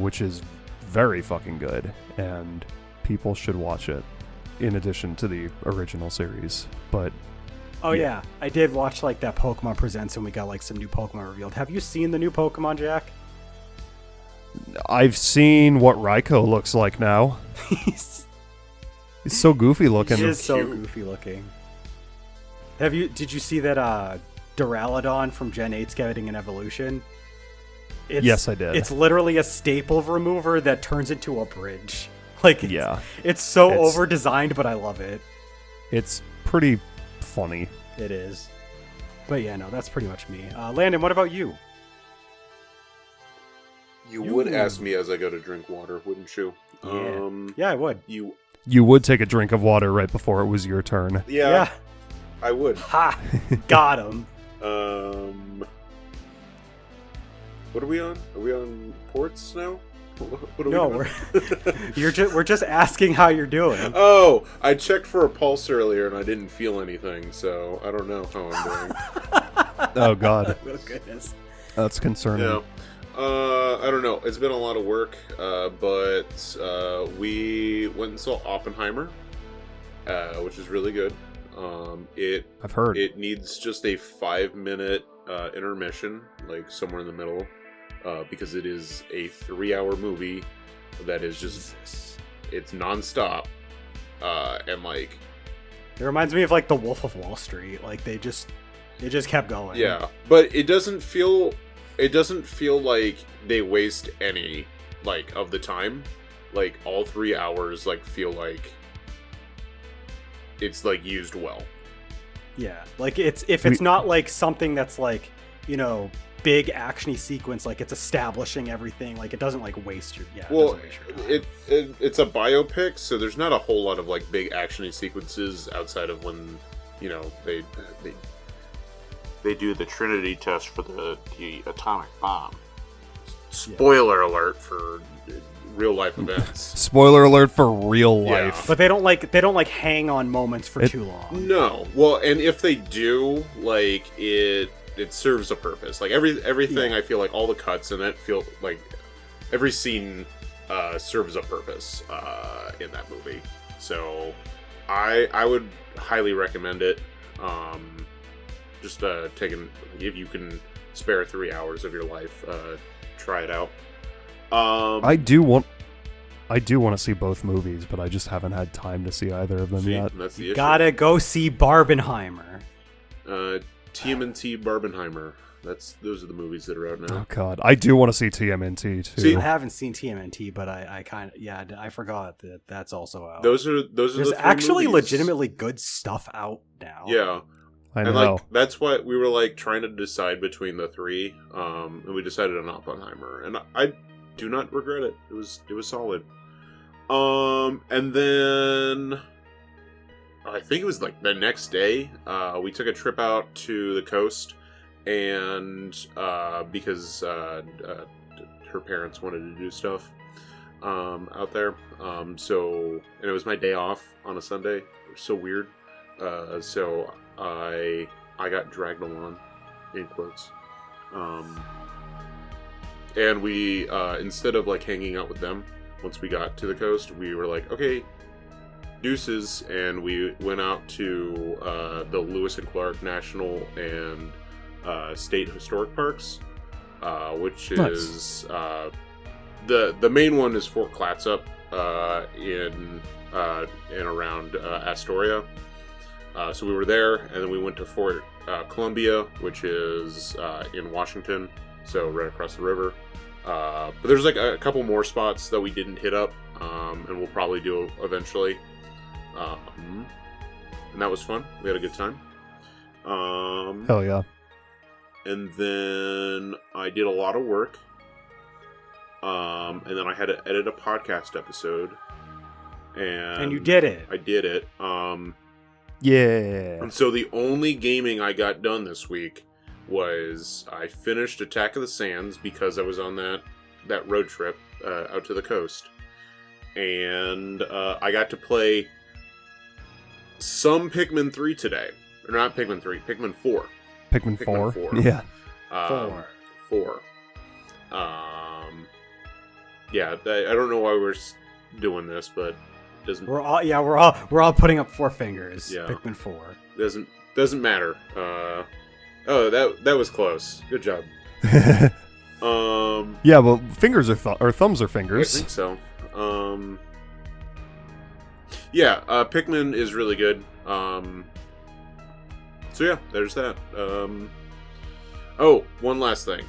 which is very fucking good, and people should watch it in addition to the original series. But yeah, I did watch like that Pokemon Presents, and we got like some new Pokemon revealed. Have you seen the new Pokemon, Jack? I've seen what Raikou looks like now. He's so goofy looking. He is so goofy looking. Did you see that Duraludon from Gen 8's getting an evolution? Yes, I did. It's literally a staple remover that turns into a bridge. Like, it's so It's- over-designed, but I love it. It's pretty funny. It is. But yeah, no, that's pretty much me. Landon, what about you? You would ask me as I go to drink water, wouldn't you? Yeah, yeah, I would. You would take a drink of water right before it was your turn. Yeah, I would. Ha! Got him. What are we on? Are we on ports now? What are No, we we're just asking how you're doing. Oh, I checked for a pulse earlier and I didn't feel anything, so I don't know how I'm doing. Oh, God. Oh, goodness. That's concerning. Yeah. I don't know. It's been a lot of work, but we went and saw Oppenheimer, which is really good. I've heard. It needs just a 5-minute intermission, like somewhere in the middle, because it is a 3-hour movie that is just it's nonstop, and like It reminds me of like The Wolf of Wall Street. Like they just kept going. yeah, but it doesn't feel like they waste any like of the time. Like all 3 hours like feel like it's like used well. Yeah, like it's not like something that's like, you know, big actiony sequence, like it's establishing everything, like it doesn't like waste your Well, it doesn't waste your time. it's a biopic, so there's not a whole lot of like big actiony sequences outside of when, you know, they do the Trinity test for the atomic bomb. Spoiler alert for real life events. Spoiler alert for real life. But they don't like hang on moments for too long. No. Well, and if they do, like it serves a purpose. Like everything, I feel like all the cuts in it feel like every scene serves a purpose in that movie. So I would highly recommend it. Just if you can spare 3 hours of your life, try it out. I do want to see both movies, but I just haven't had time to see either of them yet. That's the You issue. gotta go see Barbenheimer. TMNT Barbenheimer. Those are the movies that are out now. Oh God, I do want to see TMNT too. See, I haven't seen TMNT, but I kind of I forgot that that's also out. Those are There's the three actually movies. legitimately good stuff out now. Yeah. I And know. like that's what we were like trying to decide between the three, and we decided on Oppenheimer, and I do not regret it. It was solid. And then I think it was like the next day, we took a trip out to the coast, and because her parents wanted to do stuff out there, and it was my day off on a Sunday. It was so weird. So I got dragged along, in quotes, and we instead of like hanging out with them once we got to the coast, we were like, okay, deuces, and we went out to the Lewis and Clark National and State Historic Parks, which is the main one is Fort Clatsop in around Astoria. So we were there, and then we went to Fort Columbia, which is in Washington, so right across the river. But there's like a couple more spots that we didn't hit up, and we'll probably do eventually. And that was fun. We had a good time. Hell yeah. And then I did a lot of work. And then I had to edit a podcast episode. And you did it. I did it. Yeah. And so the only gaming I got done this week was I finished Attack of the Sands because I was on that road trip out to the coast. And I got to play some Pikmin 3 today. Or not Pikmin 3, Pikmin 4. Pikmin 4? 4. Yeah. 4. Yeah, I don't know why we're doing this, but it doesn't... We're all putting up 4 fingers. Yeah. Pikmin 4. Doesn't matter. Oh, that was close. Good job. Yeah, well, fingers are or thumbs are I fingers. think so. Yeah, Pikmin is really good. So yeah, there's that. Oh, one last thing.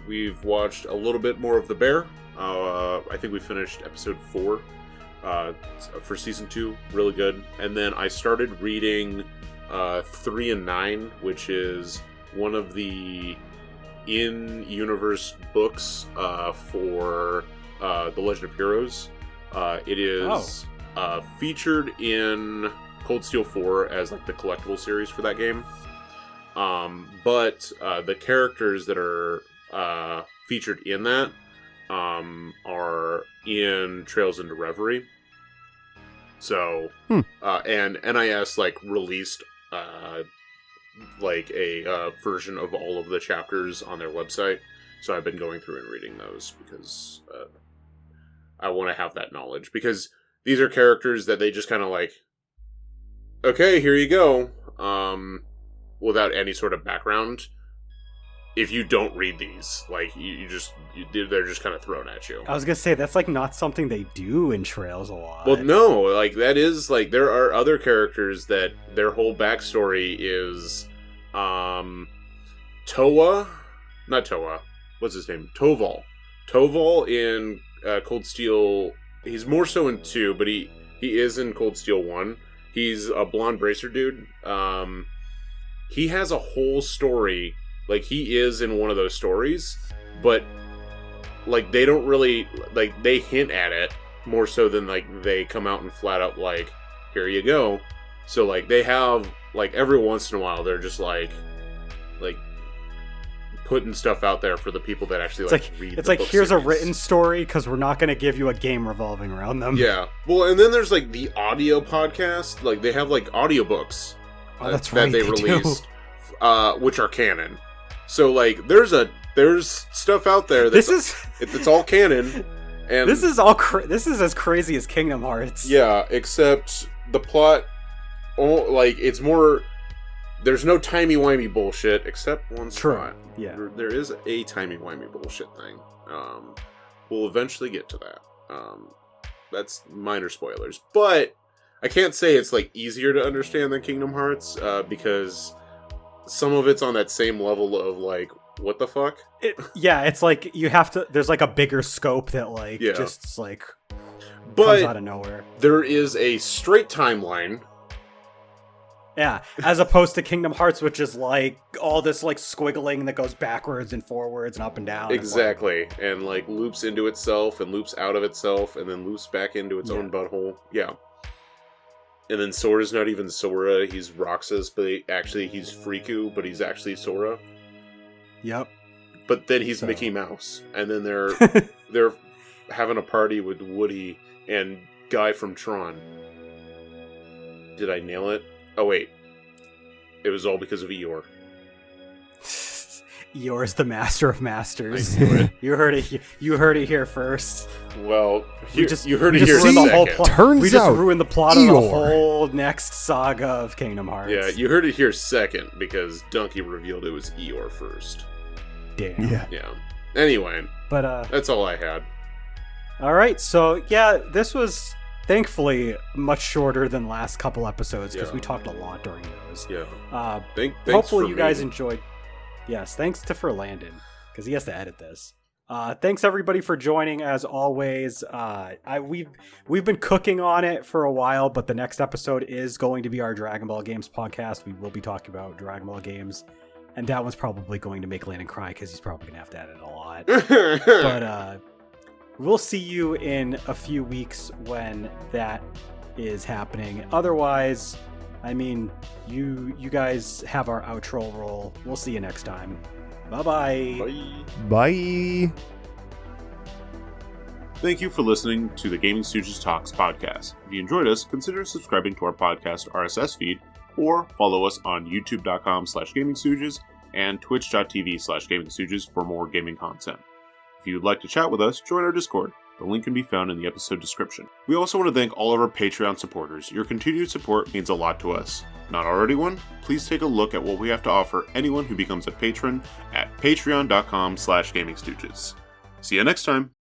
We've watched a little bit more of The Bear. I think we finished episode 4 for season 2. Really good. And then I started reading 3 and 9, which is one of the in-universe books for The Legend of Heroes. It is featured in Cold Steel 4 as like the collectible series for that game. But the characters that are featured in that are in Trails into Reverie. So, and NIS like released like a version of all of the chapters on their website. So I've been going through and reading those because I want to have that knowledge, because these are characters that they just kind of like, okay, here you go, without any sort of background. If you don't read these, like they're just kind of thrown at you. I was gonna say that's like not something they do in Trails a lot. Well, no, like that is like there are other characters that their whole backstory is, what's his name? Toval in Cold Steel. He's more so in 2, but he is in Cold Steel 1. He's a blonde bracer dude. He has a whole story. Like, he is in one of those stories, but, like, they don't really, like, they hint at it more so than, like, they come out and flat out, like, here you go. So, like, they have, like, every once in a while, they're just, like, putting stuff out there for the people that actually, read it's the like, book here's series. a written story, because we're not going to give you a game revolving around them. Yeah. Well, and then there's, like, the audio podcast. Like, they have, like, audiobooks That's right, that they released, which are canon. So, like, there's stuff out there it's all canon, and this is this is as crazy as Kingdom Hearts. Yeah, except the plot, it's more. There's no timey-wimey bullshit, except one spot. Yeah, there is a timey-wimey bullshit thing. We'll eventually get to that. That's minor spoilers, but I can't say it's like easier to understand than Kingdom Hearts because some of it's on that same level of like, what the fuck? It's like you have to. There's like a bigger scope that just like comes out of nowhere. There is a straight timeline. Yeah, as opposed to Kingdom Hearts, which is like all this like squiggling that goes backwards and forwards and up and down. Exactly, and like loops into itself and loops out of itself and then loops back into its own butthole. Yeah. And then Sora's not even Sora, he's Roxas, but he's Friku, but he's actually Sora. Yep. But then he's Mickey Mouse. And then they're having a party with Woody and Guy from Tron. Did I nail it? Oh wait. It was all because of Eeyore. Eeyore's the master of masters. I knew it. You heard it here first. Well, you heard we it just here ruined the whole second. plot. Turns We just out ruined the plot of Eeyore. the whole next saga of Kingdom Hearts. Yeah, you heard it here second because Donkey revealed it was Eeyore first. Damn. Yeah. Anyway, But that's all I had. all right. So yeah, this was thankfully much shorter than last couple episodes because we talked a lot during those. Yeah. Thanks Hopefully for you guys me. enjoyed. Yes, thanks for Landon because he has to edit this. Thanks everybody for joining as always. We've been cooking on it for a while, but the next episode is going to be our Dragon Ball Games podcast. We will be talking about Dragon Ball games, and that one's probably going to make Landon cry because he's probably gonna have to edit a lot. But we'll see you in a few weeks when that is happening. Otherwise, I mean, you guys have our outro roll. We'll see you next time. Bye-bye. Bye. Thank you for listening to the GamingStooges Talks podcast. If you enjoyed us, consider subscribing to our podcast RSS feed or follow us on youtube.com/GamingStooges and twitch.tv/GamingStooges for more gaming content. If you would like to chat with us, join our Discord. The link can be found in the episode description. We also want to thank all of our Patreon supporters. Your continued support means a lot to us. Not already one? Please take a look at what we have to offer anyone who becomes a patron at patreon.com/GamingStooges. See you next time!